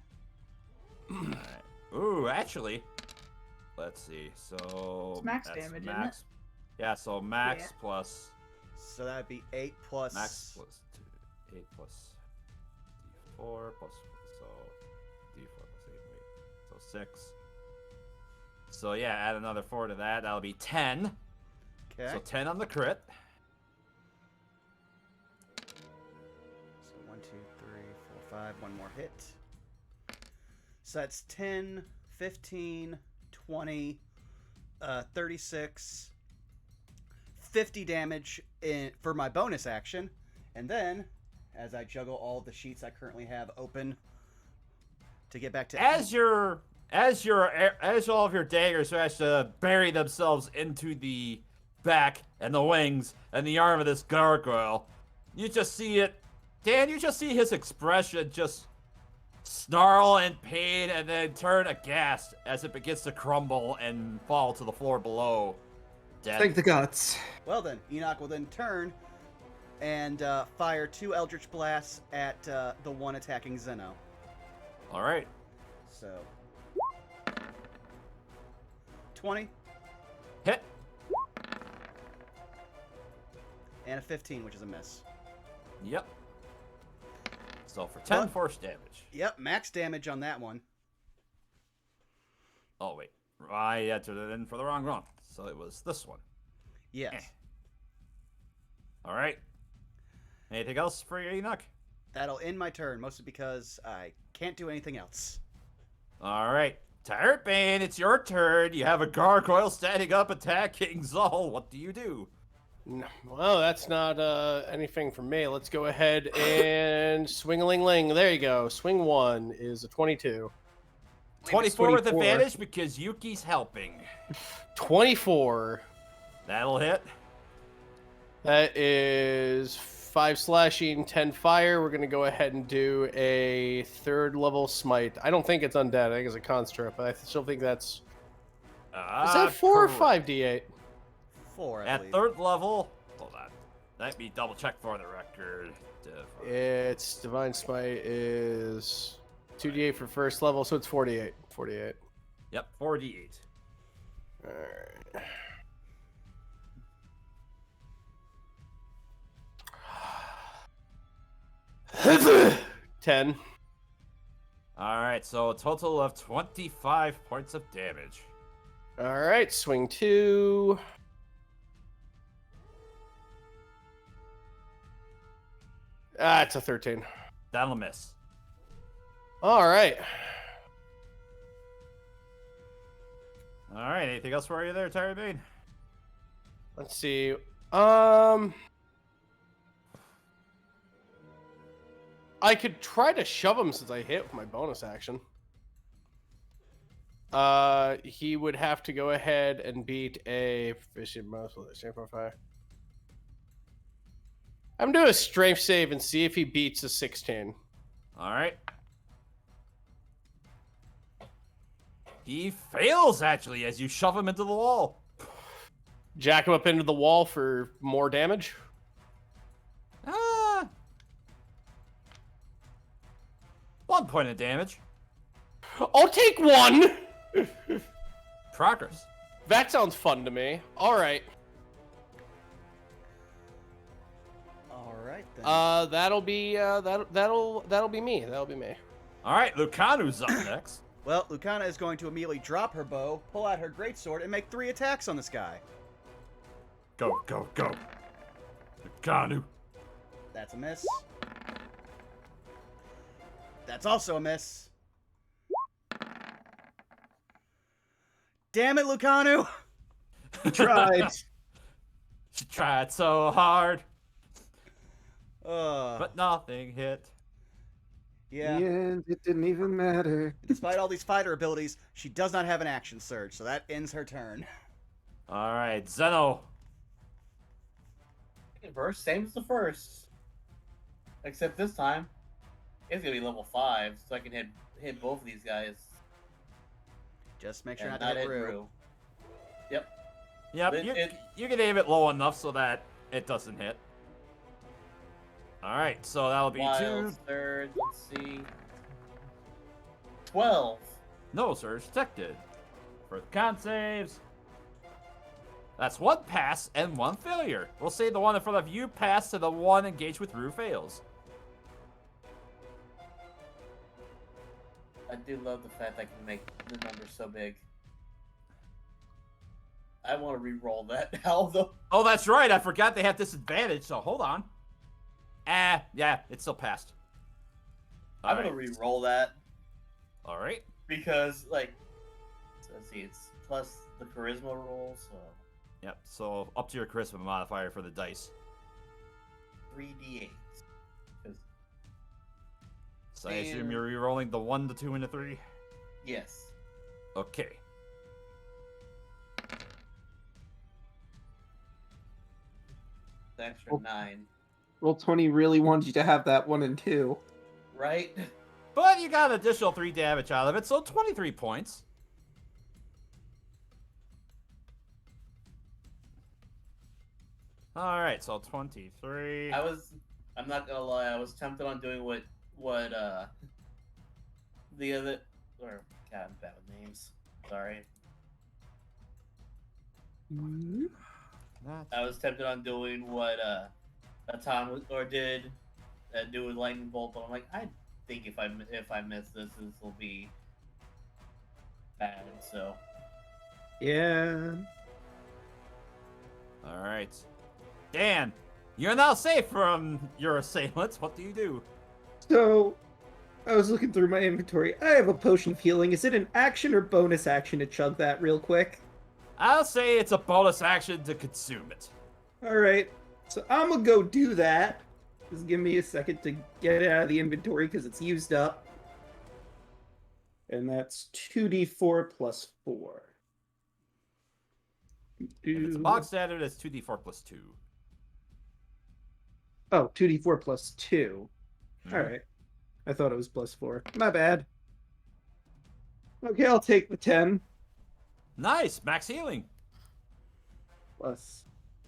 Alright. Ooh, actually, let's see. So It's max that's damage, max. isn't Yeah, so max Yeah. plus So that'd be 8 plus. max plus 2, 8 plus d4 plus so d4 plus 8. Wait, so 6. So yeah, add another 4 to that. That'll be 10. Okay. So 10 on the crit. So 1, 2, 3, 4, 5. One more hit. So that's 10, 15, 20, 36, 50 damage for my bonus action. And then, as I juggle all the sheets I currently have open to get back to... As all of your daggers manage to bury themselves into the back and the wings and the arm of this gargoyle, You just see it. Dan, you just see his expression just snarl in pain and then turn aghast as it begins to crumble and fall to the floor below. Dead. Thank the gods. Well then, Enoch will then turn and fire 2 Eldritch Blasts at the one attacking Zeno. All right. So 20 Hit. and a 15, which is a miss. Yep. So for 10 What? force damage. Yep, max damage on that one. Oh, wait. I entered it in for the wrong one. So it was this one. Yes. Eh. All right. Anything else for you, Enoch? That'll end my turn, mostly because I can't do anything else. All right. Tyrant Bane, it's your turn. You have a gargoyle standing up attacking Zol. What do you do? No, well, that's not anything for me. Let's go ahead and swing-a-ling-ling. There you go. Swing 1 is a 22. 24 with 24. advantage because Yuki's helping. 24. That'll hit. That is 5 slashing, 10 fire. We're going to go ahead and do a 3rd level smite. I don't think it's undead. I think it's a construct, but I still think that's... Is that 4 or 5d8? 4, I At believe. 3rd level, hold on. Let me double check for the record. It's Divine Smite is 2d8 for 1st level, so it's 48. 48. Yep, 4d8. Alright. $10. Alright, so a total of 25 points of damage. Alright, swing 2. Ah, it's a 13. That'll miss. Alright. Alright, anything else for you there, Tyrant Bane? Let's see. I could try to shove him since I hit with my bonus action. He would have to go ahead and beat a fishing muscle. I'm gonna do a strength save and see if he beats a 16. Alright. He fails, actually, as you shove him into the wall. Jack him up into the wall for more damage. Ah. 1 point of damage. I'll take 1. Progress. That sounds fun to me. All right. All right then. That'll be that'll be me. That'll be me. Alright, Lucanu's up next. Well, Lucana is going to immediately drop her bow, pull out her greatsword, and make 3 attacks on this guy. Go, go, go. Lucanu. That's a miss. That's also a miss. Damn it, Lucanu! Tried. She tried so hard, But but nothing hit. yeah, In the end, it didn't even matter. despite all these fighter abilities, she does not have an action surge, so that ends her turn. Alright, Zeno. Verse, same as the first. Except this time, it's gonna be level 5, so I can hit both of these guys. Just make sure And not to hit Rue. Yep. Yep, you can aim it low enough so that it doesn't hit. Alright, so that'll be Wild 2. Surge, let's see. 12. No surge detected. For the con saves. That's 1 pass and 1 failure. We'll say the one in front of you passed and the one engaged with Rue fails. I do love the fact I can make the numbers so big. I want to re-roll that now, though. Oh, that's right. I forgot they have disadvantage, so hold on. Yeah, it still passed. I'm gonna re-roll that Alright. because, like, let's see, it's plus the charisma roll, so Yep, so up to your charisma modifier for the dice. 3d8. 'Cause- So I assume And- you're re-rolling the 1, the 2, and the 3? yes. Okay. The extra 9. Roll20 really wants you to have that 1 and 2. Right? But you got an additional 3 damage out of it, so 23 points. Alright, so 23. I'm not gonna lie, I was tempted on doing what the other, or God, I'm bad with names. Sorry. I was tempted on doing what Atan did, do with lightning bolt, but I'm like, I think if I miss this will be bad. So Yeah. Alright. Dan, you're now safe from your assailants. What do you do? So, I was looking through my inventory. I have a potion of healing. Is it an action or bonus action to chug that real quick? I'll say it's a bonus action to consume it. Alright. So I'm gonna go do that. Just give me a second to get it out of the inventory because it's used up. And that's 2d4 plus 4. If it's a box standard, it's 2d4 plus 2. Oh, 2d4 plus 2. Alright. I thought it was plus 4. My bad. Okay, I'll take the 10. Nice, max healing. Plus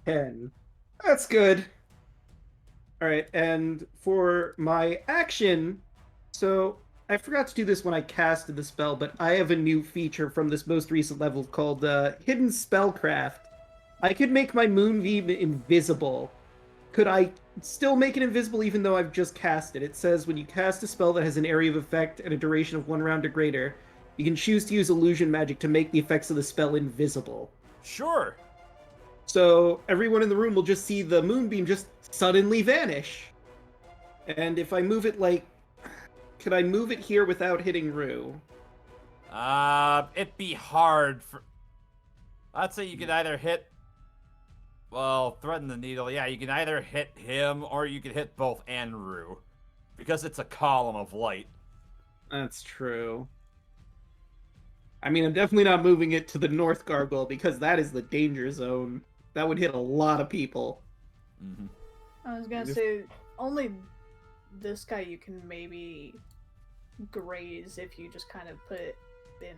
10. That's good. Alright, and for my action, so I forgot to do this when I casted the spell, but I have a new feature from this most recent level called Hidden Spellcraft. I could make my Moonbeam invisible. Could I still make it invisible even though I've just cast it? It says when you cast a spell that has an area of effect and a duration of 1 round or greater, you can choose to use illusion magic to make the effects of the spell invisible. Sure. So everyone in the room will just see the moonbeam just suddenly vanish. And if I move it like... Could I move it here without hitting Rue? It'd be hard for... I'd say you could either hit... Well, threaten the needle. Yeah, you can either hit him or you can hit both and Rue. Because it's a column of light. That's true. I mean, I'm definitely not moving it to the North Gargoyle because that is the danger zone. That would hit a lot of people. Mm-hmm. I was gonna say, only this guy you can maybe graze if you just kind of put it in,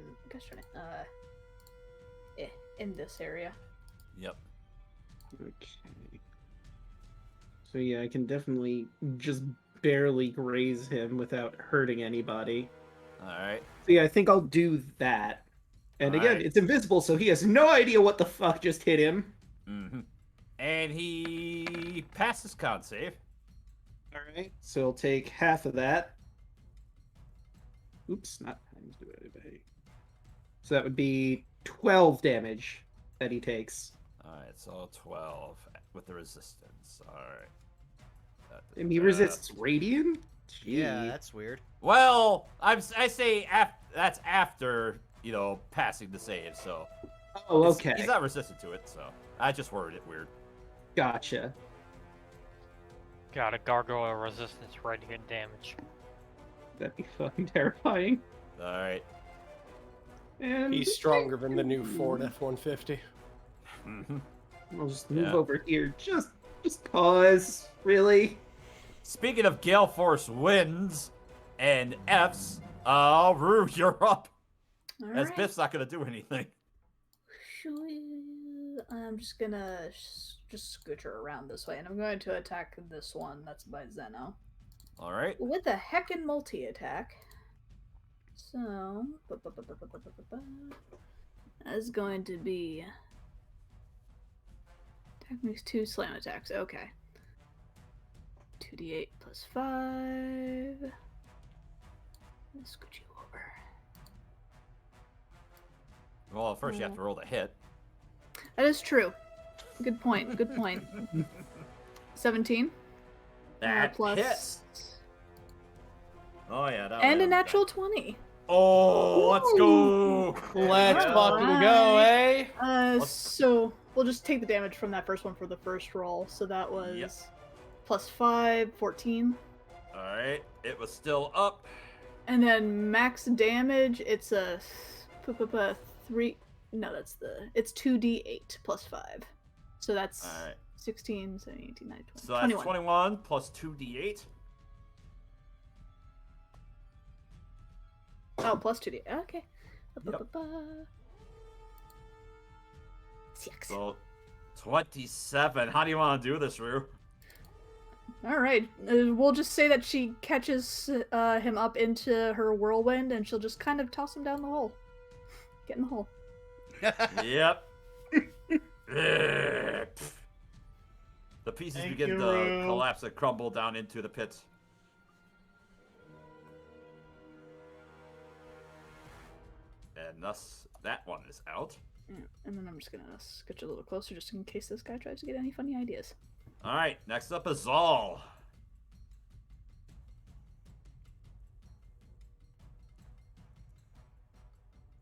in this area. Yep. Okay. So yeah, I can definitely just barely graze him without hurting anybody. Alright. So yeah, I think I'll do that. And again, Alright. it's invisible, so he has no idea what the fuck just hit him. Mm-hmm. And he passes con save. Alright, so he'll take half of that. Oops, not times divided by 8. So that would be 12 damage that he takes. Alright, so 12 with the resistance. Alright. And he resists radiant? Yeah, that's weird. Well, I say that's after, you know, passing the save, so... Oh, okay. He's not resistant to it, so... I just worded it weird. Gotcha. Got a gargoyle resistance radiant damage. That'd be fucking terrifying. Alright. And He's stronger than the new Ford F-150. Mm-hmm. I'll just move Yeah. over here. Just pause. Really? Speaking of gale force winds and Fs, Rue, you're up. As Alright. Biff's not gonna do anything. I'm just gonna just scooch her around this way, and I'm going to attack this one that's by Zeno. Alright. With a heckin' multi-attack. So... That's going to be... Attack makes 2 slam attacks, okay. 2d8 plus 5... Let's scooch you over. Well, first you have to roll the hit. That is true. Good point, good point. 17. That plus... hit. Oh yeah, that And a one. natural 20. Oh, let's go! Let's Yeah. fucking go, eh? So we'll just take the damage from that first one for the first roll. So that was Yep. plus 5, 14. Alright, it was still up. And then max damage, it's a 3. No, it's 2d8 plus 5. So that's Alright. 16, 17, 18, 19, 20. So that's 21 plus 2d8. Oh, plus 2D. Okay. Yep. Six. So 27. How do you want to do this, Rue? All right. We'll just say that she catches him up into her whirlwind, and she'll just kind of toss him down the hole. Get in the hole. Yep. The pieces Thank begin you, to Rue. collapse and crumble down into the pit. And thus, that one is out. Yeah, and then I'm just gonna scooch a little closer just in case this guy tries to get any funny ideas. Alright, next up is Zal.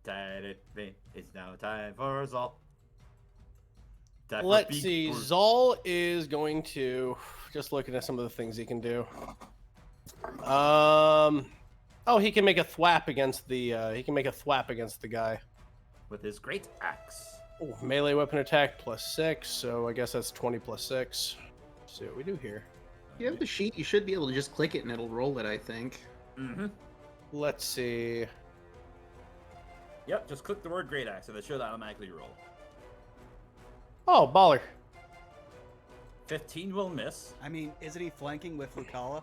It's now time for Zal. Time for Let's big see. burst. Zal is going to just looking at some of the things he can do. Oh, he can make a thwap against the. He can make a thwap against the guy. With his great axe. Ooh, melee weapon attack +6, so I guess that's 20 + 6. Let's see what we do here. You have the sheet. You should be able to just click it and it'll roll it, I think. Mm-hmm. Let's see. Yep, just click the word great axe and it should automatically roll. Oh, baller. 15 will miss. I mean, isn't he flanking with Lucala?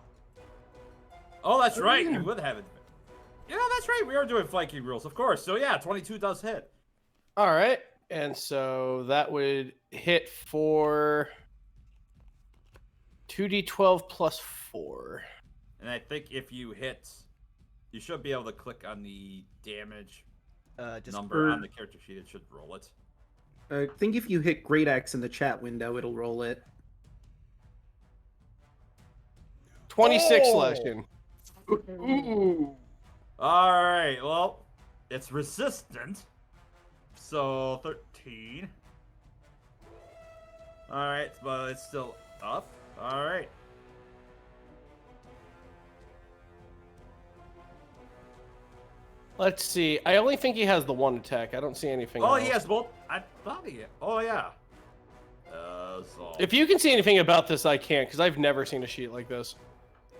Oh, that's Oh, right. yeah. You would have it. Yeah, that's right. We are doing flanking rules, of course. So yeah, 22 does hit. All right, and so that would hit for 2d12 + 4. And I think if you hit, you should be able to click on the damage number on the character sheet. It should roll it. I think if you hit Great Axe in the chat window, it'll roll it. 26 Oh! slashing. Ooh. All right. Well, it's resistant. So 13. All right, but it's still up. All right. Let's see. I only think he has the one attack. I don't see anything Oh, else. he has both. I thought he. Oh yeah. So. If you can see anything about this, I can't, because I've never seen a sheet like this.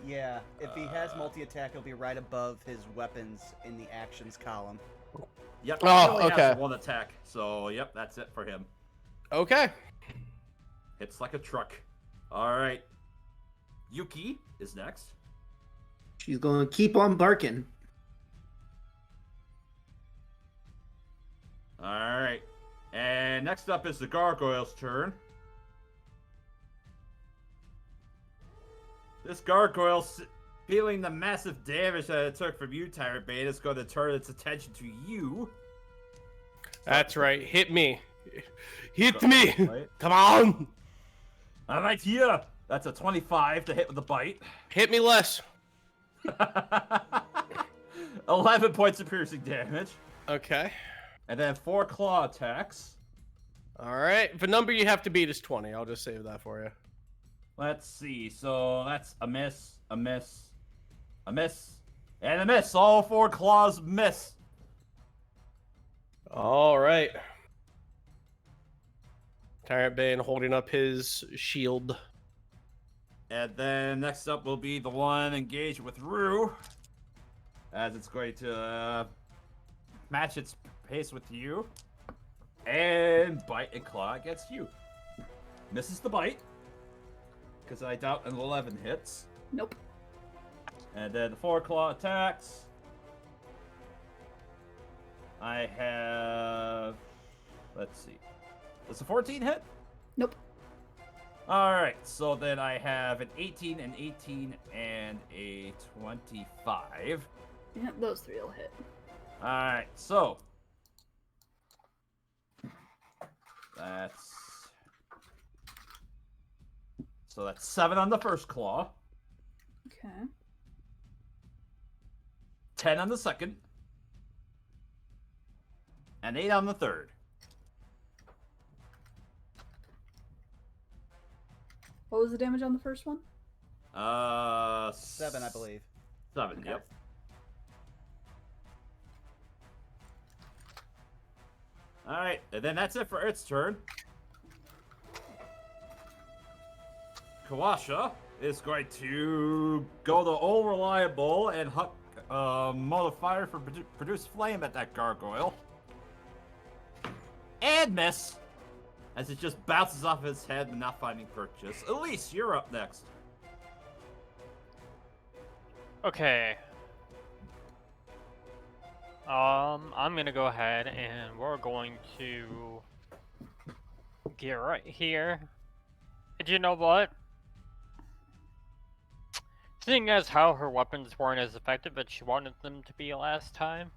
Yeah, if he has multi-attack, it'll be right above his weapons in the actions column. Yep. Oh, he only okay. has one attack. So yep, that's it for him. Okay. Hits like a truck. All right. Yuki is next. She's going to keep on barking. All right. And next up is the gargoyle's turn. This gargoyle, feeling the massive damage that it took from you, Tyrant Bane, is going to turn its attention to you. That's right. Hit me. Hit me. Right. Come on. I'm right here. That's a 25 to hit with the bite. Hit me less. 11 points of piercing damage. Okay. And then 4 claw attacks. All right. The number you have to beat is 20. I'll just save that for you. Let's see. So that's a miss, a miss, a miss, and a miss. All 4 claws miss. All right. Tyrant Bane holding up his shield. And then next up will be the one engaged with Rue. As it's going to match its pace with you. And bite and claw against you. Misses the bite. Because I doubt an 11 hits. Nope. And then the 4 claw attacks. I have... Let's see. Does a 14 hit? Nope. Alright, so then I have an 18, an 18, and a 25. Yeah, those 3 will hit. Alright, so... That's 7 on the first claw, Okay. 10 on the second, and 8 on the third. What was the damage on the first one? 7, I believe. 7, Okay. yep. Alright, and then that's it for its turn. Kawasha is going to go the all reliable and huck modifier for produce flame at that gargoyle. And miss, as it just bounces off his head and not finding purchase. Elise, you're up next. Okay. I'm gonna go ahead and we're going to get right here. And you know what? Seeing as how her weapons weren't as effective as she wanted them to be last time,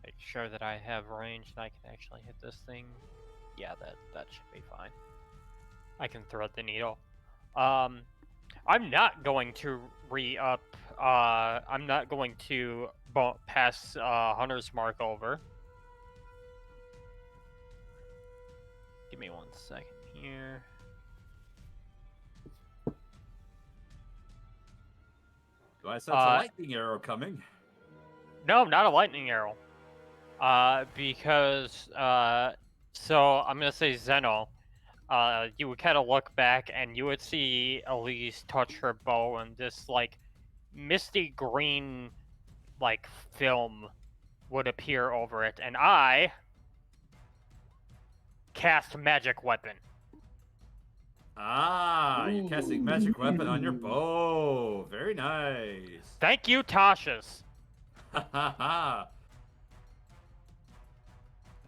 make sure that I have range and I can actually hit this thing. Yeah, that should be fine. I can thread the needle. I'm not going to re-up. I'm not going to pass Hunter's Mark over. Give me 1 second here. Do I sense a lightning arrow coming? No, not a lightning arrow. Because so I'm gonna say Zeno. You would kind of look back and you would see Elise touch her bow and this like misty green like film would appear over it, and I cast magic weapon. Ah, you're casting magic weapon on your bow. Very nice. Thank you, Tasha's. Ha ha ha.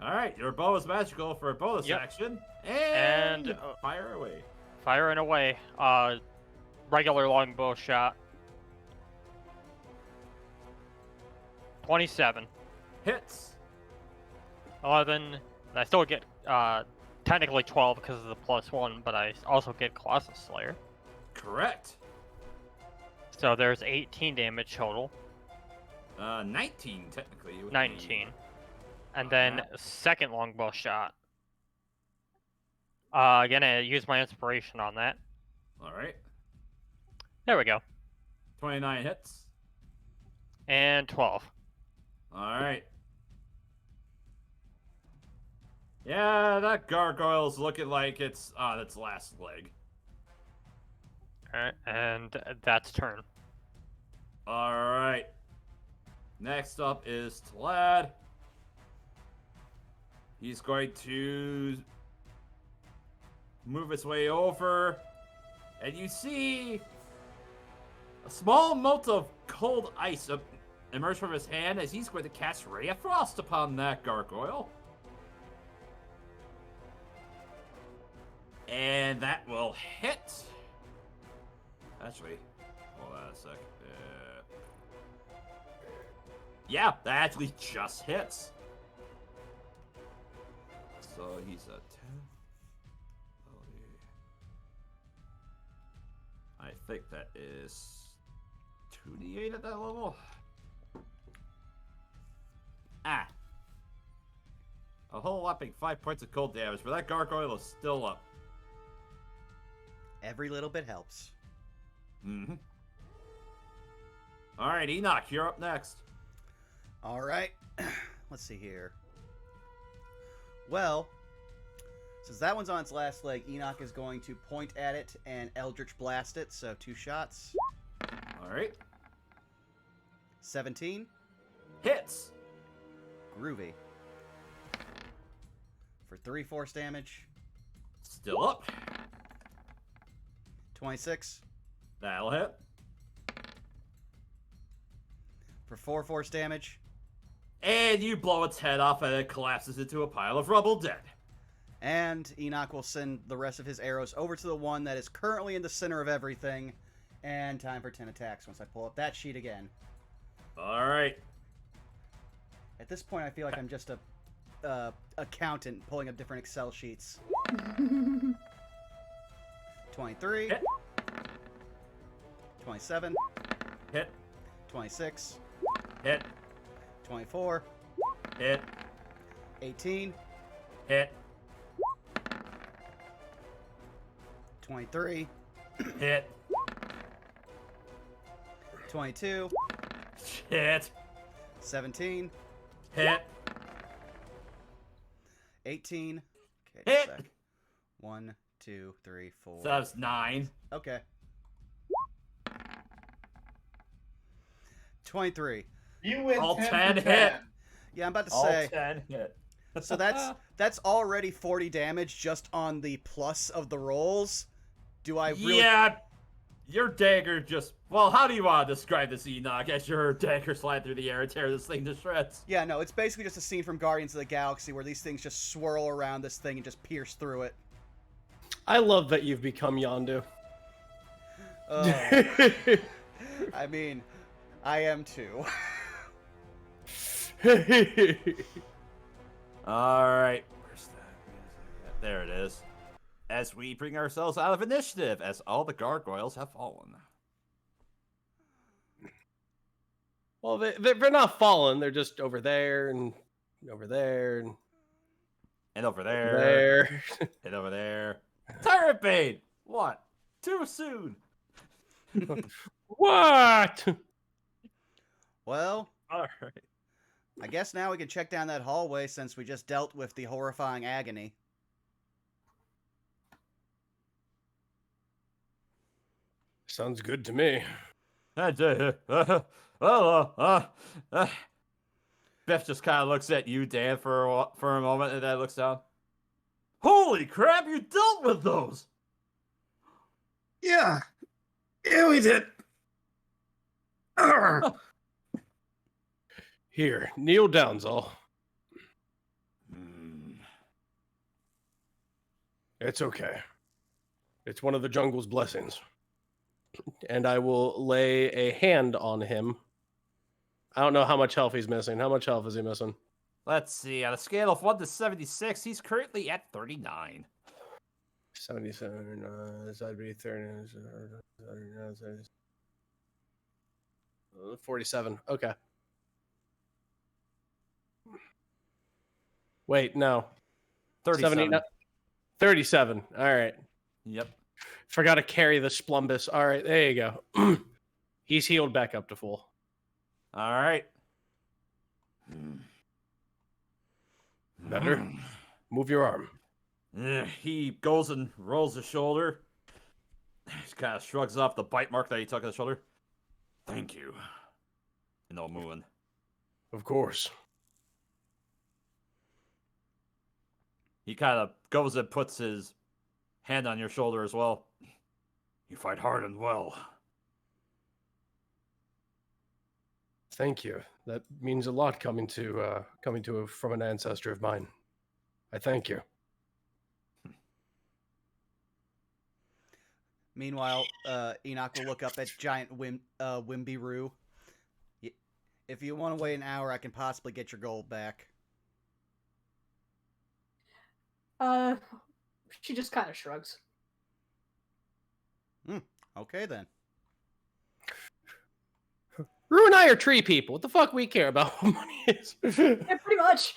Alright, your bow is magical for a bonus action. And fire away. Firing away. Regular longbow shot. 27. Hits. 11. I still get technically 12 because of the +1, but I also get Colossus Slayer. Correct. So there's 18 damage total. 19 technically. 19. And then second longbow shot. Gonna use my inspiration on that. Alright. There we go. 29 hits. And 12. Alright. Yeah, that gargoyle's looking like it's on its last leg. Alright, and that's turn. Alright. Next up is Tlad. He's going to move his way over. And you see a small mote of cold ice emerge from his hand as he's going to cast Ray of Frost upon that gargoyle. And that will hit. Actually, hold on a sec. Yeah, that actually just hits. So he's a 10. I think that is 2d8 at that level. Ah. A whole whopping 5 points of cold damage, but that gargoyle is still up. Every little bit helps. Mm-hmm. Alright, Enoch, you're up next. Alright. Let's see here. Well, since that one's on its last leg, Enoch is going to point at it and Eldritch Blast it, so 2 shots. Alright. 17. Hits! Groovy. For 3 force damage. Still up. 26. That'll hit. For 4 force damage. And you blow its head off and it collapses into a pile of rubble dead. And Enoch will send the rest of his arrows over to the one that is currently in the center of everything. And time for 10 attacks once I pull up that sheet again. Alright. At this point, I feel like I'm just a accountant pulling up different Excel sheets. 23. Hit. 27. Hit. 26. Hit. 24. Hit. 18. Hit. 23. Hit. 22. Hit. 17. Hit. 18. Okay, Hit. just a sec. 1, 2, 3, 4. So that's 9. Okay. 23. You win All 10 10 for hit. 10. Yeah, I'm about to All say. 10 hit. So that's already 40 damage just on the plus of the rolls. Do I really? Yeah, your dagger just... Well, how do you want to describe this, Enoch, as your dagger slide through the air and tear this thing to shreds? Yeah, no, it's basically just a scene from Guardians of the Galaxy where these things just swirl around this thing and just pierce through it. I love that you've become Yondu. I mean, I am too. Alright, where's that? There it is. As we bring ourselves out of initiative, as all the gargoyles have fallen. Well, they're not falling. They're just over there and over there and And over over there. there. And over there. Tyrant Bane! What? Too soon! What? Well, Alright. I guess now we can check down that hallway since we just dealt with the horrifying agony. Sounds good to me. Biff just kind of looks at you, Dan, for a moment, and then looks down. Holy crap, you dealt with those! Yeah. Yeah, we did. Arr. Here, kneel down, Zol. It's okay. It's one of the jungle's blessings. And I will lay a hand on him. I don't know how much health he's missing. How much health is he missing? Let's see, on a scale of 1 to 76, he's currently at 39. 77, that'd be 30, 47. Okay. Wait, no. 37. 70, 37. All right. Yep. Forgot to carry the Splumbus. All right, there you go. He's healed back up to full. Alright. Better. Move your arm. He goes and rolls his shoulder. He kind of shrugs off the bite mark that he took on the shoulder. Thank you. And I'll move on. Of course. He kind of goes and puts his hand on your shoulder as well. You fight hard and well. Thank you. That means a lot coming from an ancestor of mine. I thank you. Meanwhile, Enoch will look up at giant Wimby-Roo. If you want to wait an hour, I can possibly get your gold back. She just kind of shrugs. Okay then. Rue and I are tree people. What the fuck we care about what money is? Yeah, pretty much.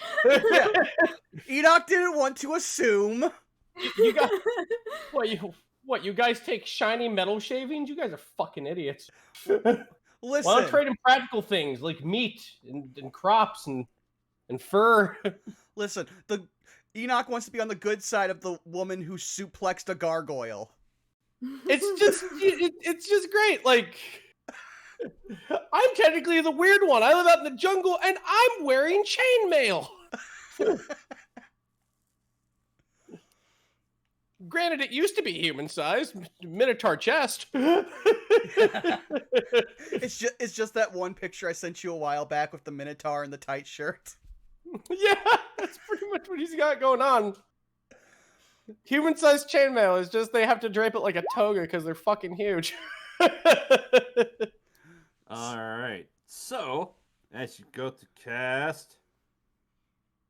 Enoch didn't want to assume. You got you guys take shiny metal shavings? You guys are fucking idiots. Listen. Why not trade in practical things like meat and crops and fur? Listen, Enoch wants to be on the good side of the woman who suplexed a gargoyle. It's just great. Like, I'm technically the weird one. I live out in the jungle and I'm wearing chainmail. Granted, it used to be human sized, Minotaur chest. It's just that one picture I sent you a while back with the Minotaur and the tight shirt. Yeah, that's pretty much what he's got going on. Human-sized chainmail is just they have to drape it like a toga because they're fucking huge. Alright. So, as you go to cast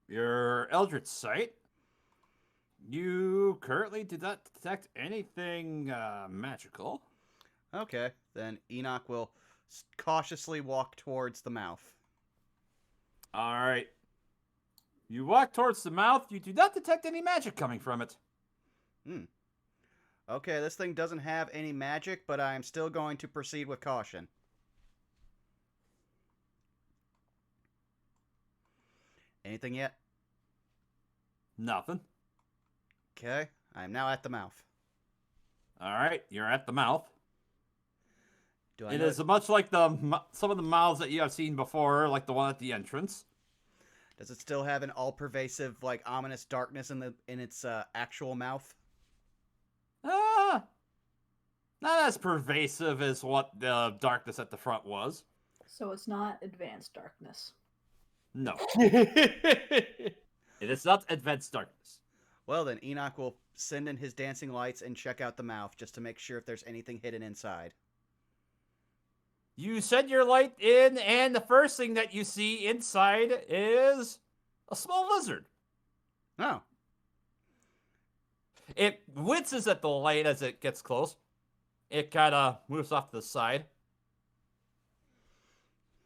your Eldritch Sight, you currently did not detect anything magical. Okay, then Enoch will cautiously walk towards the mouth. Alright. You walk towards the mouth, you do not detect any magic coming from it. Okay, this thing doesn't have any magic, but I'm still going to proceed with caution. Anything yet? Nothing. Okay, I am now at the mouth. All right, you're at the mouth. Do I It know- is much like some of the mouths that you have seen before, like the one at the entrance. Does it still have an all-pervasive, like, ominous darkness in its actual mouth? Not as pervasive as what the darkness at the front was. So it's not advanced darkness. No, it is not advanced darkness. Well, then Enoch will send in his dancing lights and check out the mouth just to make sure if there's anything hidden inside. You send your light in, and the first thing that you see inside is a small lizard. Oh. It winces at the light as it gets close. It kind of moves off to the side.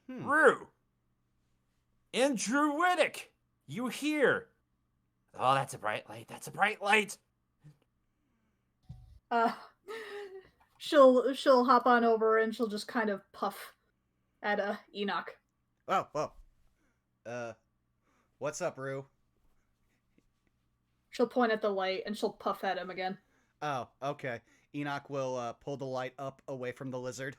Rue. In Druidic, you hear. Oh, that's a bright light. That's a bright light. She'll hop on over and she'll just kind of puff at Enoch. Oh, well. What's up, Rue? She'll point at the light and she'll puff at him again. Oh, okay. Enoch will pull the light up away from the lizard.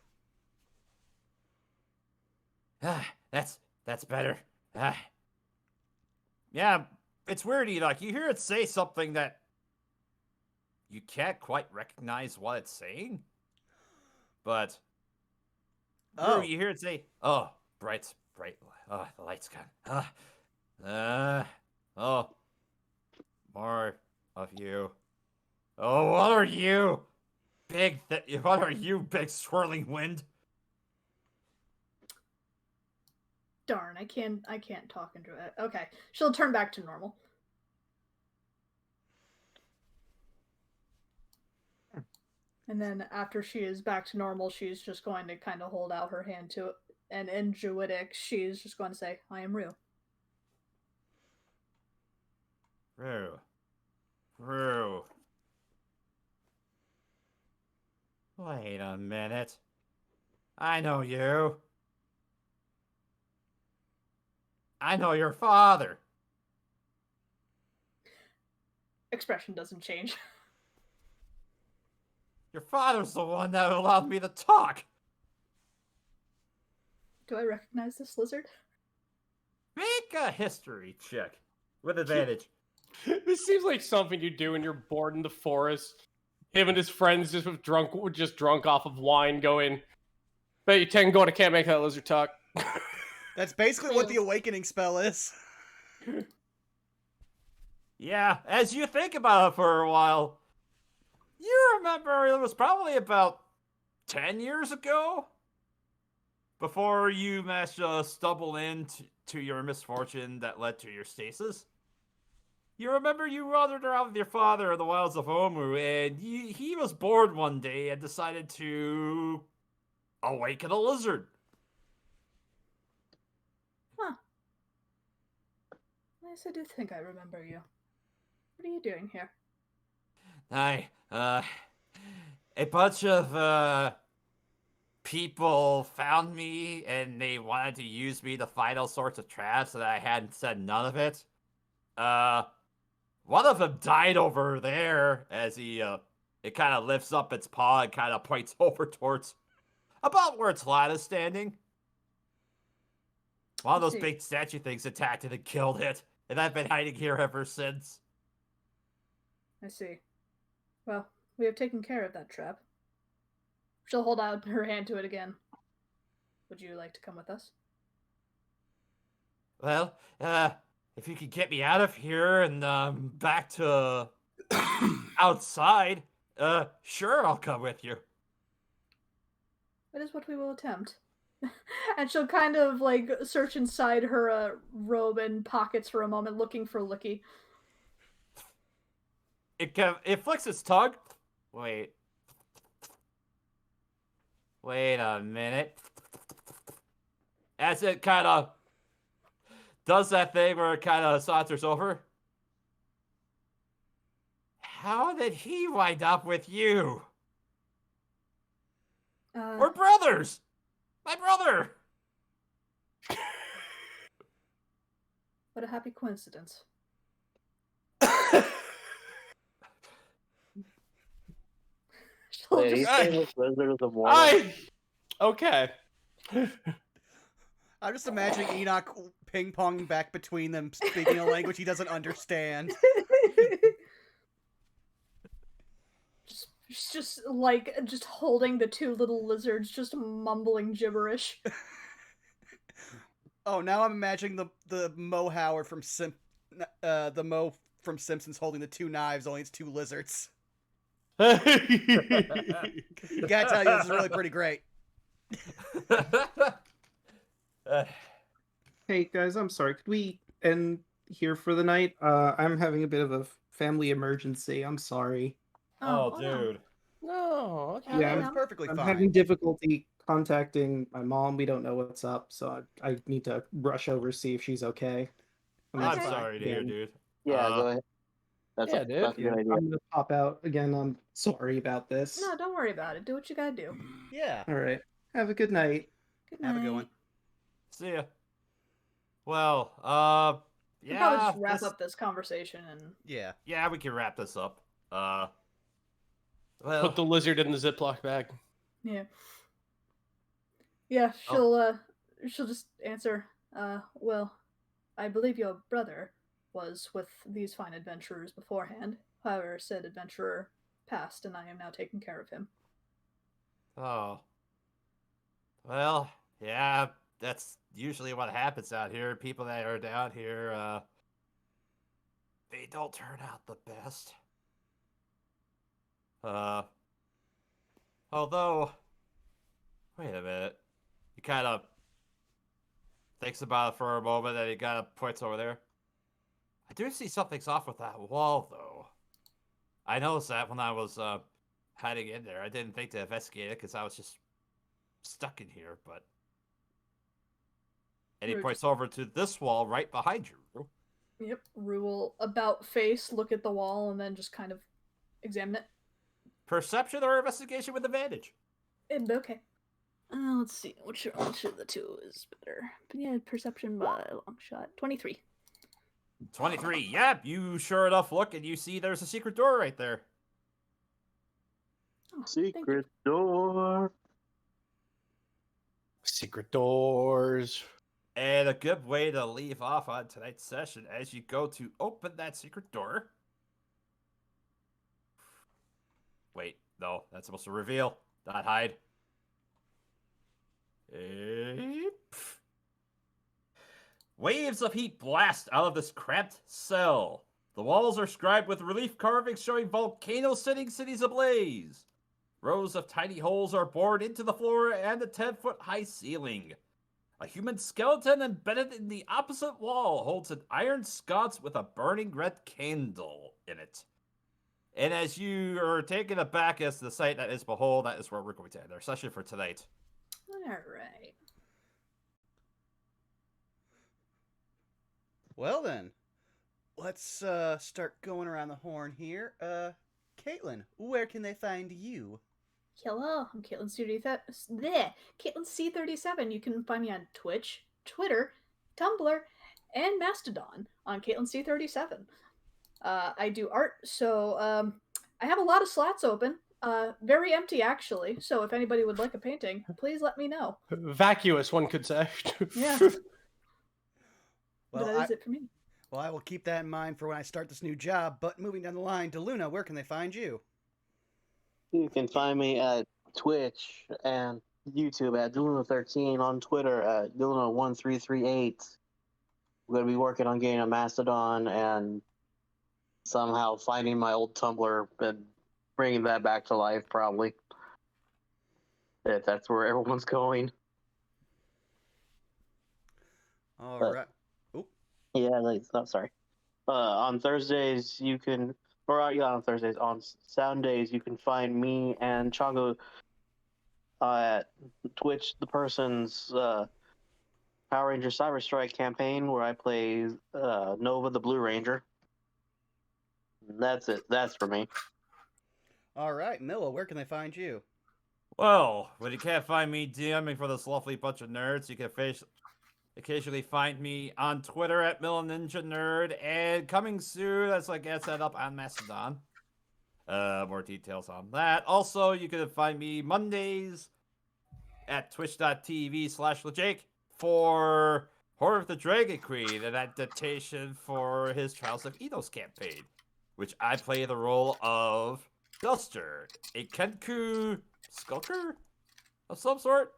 That's better. Yeah, it's weird, Enoch. You hear it say something that you can't quite recognize what it's saying. But Oh. Rue, you hear it say, "Oh, bright. Oh, the light's gone. Oh, more of you. Oh, what are you? What are you, big swirling wind?" Darn, I can't talk into it. Okay, she'll turn back to normal. And then after she is back to normal, she's just going to kind of hold out her hand to it. And in Druidic, she's just going to say, "I am Rue." Rue. Wait a minute. I know you. I know your father. Expression doesn't change. Your father's the one that allowed me to talk. Do I recognize this lizard? Make a history check with advantage. This seems like something you do when you're bored in the forest. Him and his friends just drunk off of wine going, "Bet you 10 gold I can't make that lizard talk." That's basically what the awakening spell is. Yeah, as you think about it for a while, you remember it was probably about 10 years ago before you managed to stumble into your misfortune that led to your stasis. You remember you wandered around with your father in the wilds of Omu, and he was bored one day and decided to awaken a lizard. Yes, I do think I remember you. What are you doing here? A bunch of people found me and they wanted to use me to fight all sorts of traps, and I hadn't said none of it. One of them died over there as it kind of lifts up its paw and kind of points over towards about where its lad is standing. One of those big statue things attacked it and killed it, and I've been hiding here ever since. I see. Well, we have taken care of that trap. She'll hold out her hand to it again. Would you like to come with us? Well, if you could get me out of here and back to outside, sure, I'll come with you. That is what we will attempt. And she'll kind of like search inside her robe and pockets for a moment, looking for Licky. It flicks its tongue. Wait a minute. As it kind of does that thing where it kind of saunters over. How did he wind up with you? We're brothers! My brother! What a happy coincidence. She'll Wait, are you just saying this lizard is immortal? Okay. I'm just imagining Enoch ping-ponging back between them, speaking a language he doesn't understand. She's just like just holding the two little lizards, just mumbling gibberish. Oh, now I'm imagining the Mo Howard from the Mo from Simpsons holding the two knives, only it's two lizards. Gotta tell you, this is really pretty great. Hey guys, I'm sorry. Could we end here for the night? I'm having a bit of a family emergency. I'm sorry. Oh, no. dude. No, okay. Yeah, It's perfectly I'm fine. having difficulty contacting my mom. We don't know what's up, so I need to rush over see if she's okay. I'm That's Okay. sorry to hear, again. dude. Yeah, go ahead. That's yeah, a, dude. that's a Yeah, good idea. I'm gonna pop out again. I'm sorry about this. No, don't worry about it. Do what you gotta do. Yeah. All right. Have a good night. Good night. Have a good one. See ya. Well, We can probably yeah, just wrap up this conversation and Yeah. yeah, we can wrap this up. Well, Put the lizard in the Ziploc bag. yeah. Yeah, she'll just answer, well, I believe your brother was with these fine adventurers beforehand. However, said adventurer passed, and I am now taking care of him. oh, well, yeah, that's usually what happens out here. People that are down here, they don't turn out the best. Although, wait a minute. He kind of thinks about it for a moment, and he kind of points over there. I do see something's off with that wall, though. I noticed that when I was hiding in there. I didn't think to investigate it because I was just stuck in here, but... And he You're points over to this wall right behind you. Yep, Rue will about face, look at the wall, and then just kind of examine it. Perception or investigation with advantage? Okay. Let's see. Which of the two is better? But yeah, perception by a long shot. 23. 23. Yep, you sure enough look and you see there's a secret door right there. Oh, thank you. Secret door. Secret doors. And a good way to leave off on tonight's session as you go to open that secret door. Wait, no, that's supposed to reveal, not hide. Waves of heat blast out of this cramped cell. The walls are scribed with relief carvings showing volcano-sitting cities ablaze. Rows of tiny holes are bored into the floor and the 10-foot-high ceiling. A human skeleton embedded in the opposite wall holds an iron sconce with a burning red candle in it. And as you are taken aback as the sight that is behold, that is where we're going to end our session for tonight. Alright. Well then, let's start going around the horn here. Caitlin, where can they find you? Hello, I'm Caitlin Caitlin C37. You can find me on Twitch, Twitter, Tumblr, and Mastodon on Caitlin C37. I do art, so I have a lot of slots open. Very empty, actually. So if anybody would like a painting, please let me know. Vacuous, one could say. Yeah. Well, But that is it for me. Well, I will keep that in mind for when I start this new job. But moving down the line to Luna, where can they find you? You can find me at Twitch and YouTube at Deluna13, on Twitter at Deluna1338. I'm going to be working on getting a Mastodon and somehow finding my old Tumblr and bringing that back to life, probably. If that's where everyone's going. All But- right. Oop. Yeah, sorry. On Thursdays, you can, on Thursdays, on Sundays, you can find me and Chongo at Twitch, the person's Power Ranger Cyber Strike campaign, where I play Nova the Blue Ranger. That's it. That's for me. All right, Milla, where can they find you? Well, when you can't find me DMing for this lovely bunch of nerds, you can occasionally find me on Twitter at MillaNinjaNerd, and coming soon as I get set up on Mastodon. More details on that. Also, you can find me Mondays at twitch.tv/LeJake for Horror of the Dragon Queen, an adaptation for his Trials of Enos campaign, which I play the role of Duster, a Kenku skulker of some sort.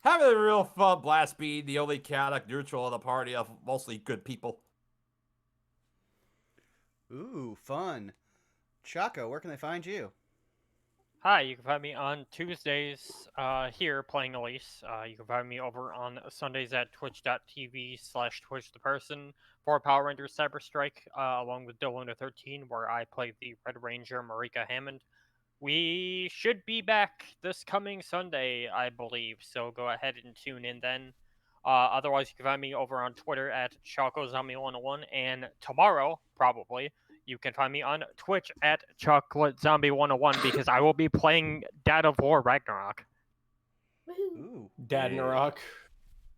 Having a real fun blast being the only chaotic neutral in the party of mostly good people. Ooh, fun. Chaco, where can they find you? Hi, you can find me on Tuesdays here playing Elise. You can find me over on Sundays at twitch.tv/TwitchThePerson for Power Rangers Cyber Strike, along with Doluna13, where I play the Red Ranger Marika Hammond. We should be back this coming Sunday, I believe, so go ahead and tune in then. Otherwise, you can find me over on Twitter at ChocoZombie101, and tomorrow, probably, you can find me on Twitch at ChocolateZombie101 because I will be playing Dad of War Ragnarok. Woohoo. Ooh. Dad in a rock.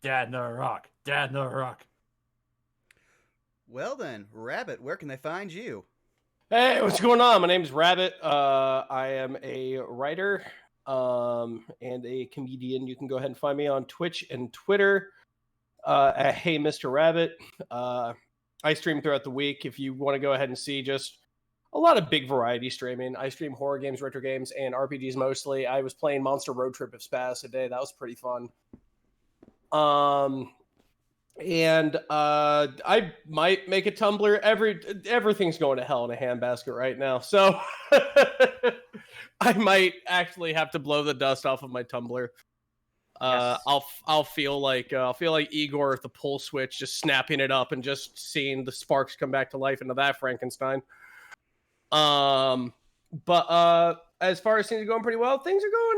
Dad in a rock. Dad in a rock. Well then, Rabbit, where can they find you? Hey, what's going on? My name's Rabbit. I am a writer and a comedian. You can go ahead and find me on Twitch and Twitter at Hey Mr. Rabbit. I stream throughout the week. If you want to go ahead and see just a lot of big variety streaming. I stream horror games, retro games, and RPGs mostly. I was playing Monster Road Trip of Spaz today. That was pretty fun. And I might make a Tumblr. Everything's going to hell in a handbasket right now, so I might actually have to blow the dust off of my Tumblr. Yes. I'll feel like Igor at the pull switch, just snapping it up and just seeing the sparks come back to life into that Frankenstein. But as far as things are going pretty well, things are going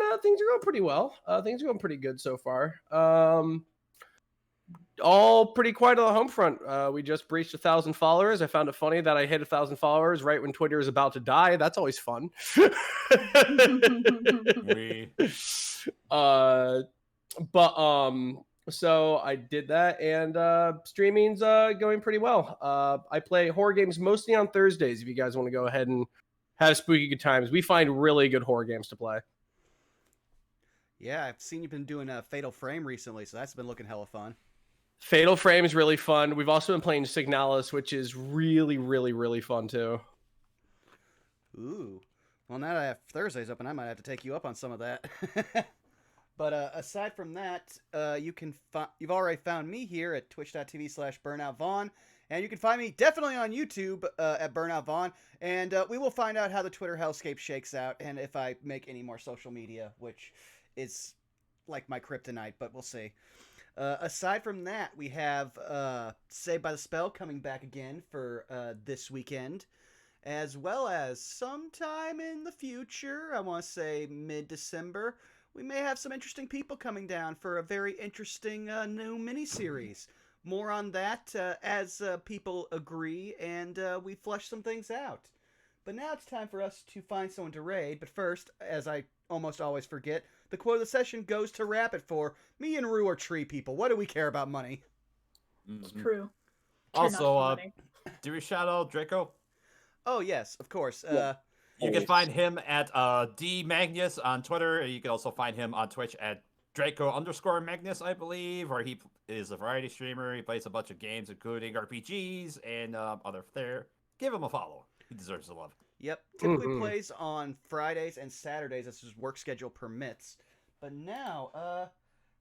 pretty well. Things are going pretty good so far. All pretty quiet on the home front. We just breached 1,000 followers. I found it funny that I hit 1,000 followers right when Twitter is about to die. That's always fun. So I did that, and streaming's going pretty well. I play horror games mostly on Thursdays. If you guys want to go ahead and have spooky good times, we find really good horror games to play. Yeah, I've seen you've been doing Fatal Frame recently, so that's been looking hella fun. Fatal Frame is really fun. We've also been playing Signalis, which is really, really, really fun too. Ooh. Well, now that I have Thursdays open, I might have to take you up on some of that. But aside from that, you've already found me here at twitch.tv/BurnoutVaughn, and you can find me definitely on YouTube at BurnoutVaughn, and we will find out how the Twitter hellscape shakes out, and if I make any more social media, which is like my kryptonite, but we'll see. Aside from that, we have Saved by the Spell coming back again for this weekend, as well as sometime in the future, I want to say mid-December, we may have some interesting people coming down for a very interesting new miniseries. More on that as people agree and we flesh some things out. But now it's time for us to find someone to raid. But first, as I almost always forget, the quote of the session goes to Rabbit for me and Rue are tree people. What do we care about money? It's true. Also, do we shout out Draco? Oh, yes, of course. You can find him at DMagnus on Twitter. You can also find him on Twitch at Draco_Magnus, I believe, where he is a variety streamer. He plays a bunch of games, including RPGs and other there. Give him a follow. He deserves the love. Yep, typically plays on Fridays and Saturdays as his work schedule permits. But now,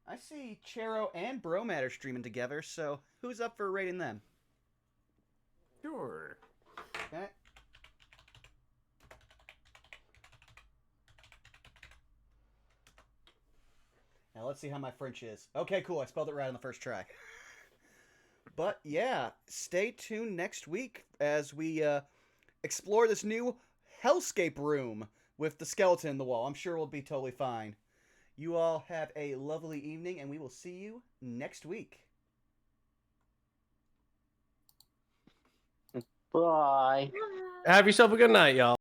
I see Chero and Bromat are streaming together, so who's up for rating them? Sure. Okay. Now let's see how my French is. Okay, cool. I spelled it right on the first try. But yeah, stay tuned next week as we explore this new hellscape room with the skeleton in the wall. I'm sure we'll be totally fine. You all have a lovely evening, and we will see you next week. Bye. Have yourself a good night, y'all.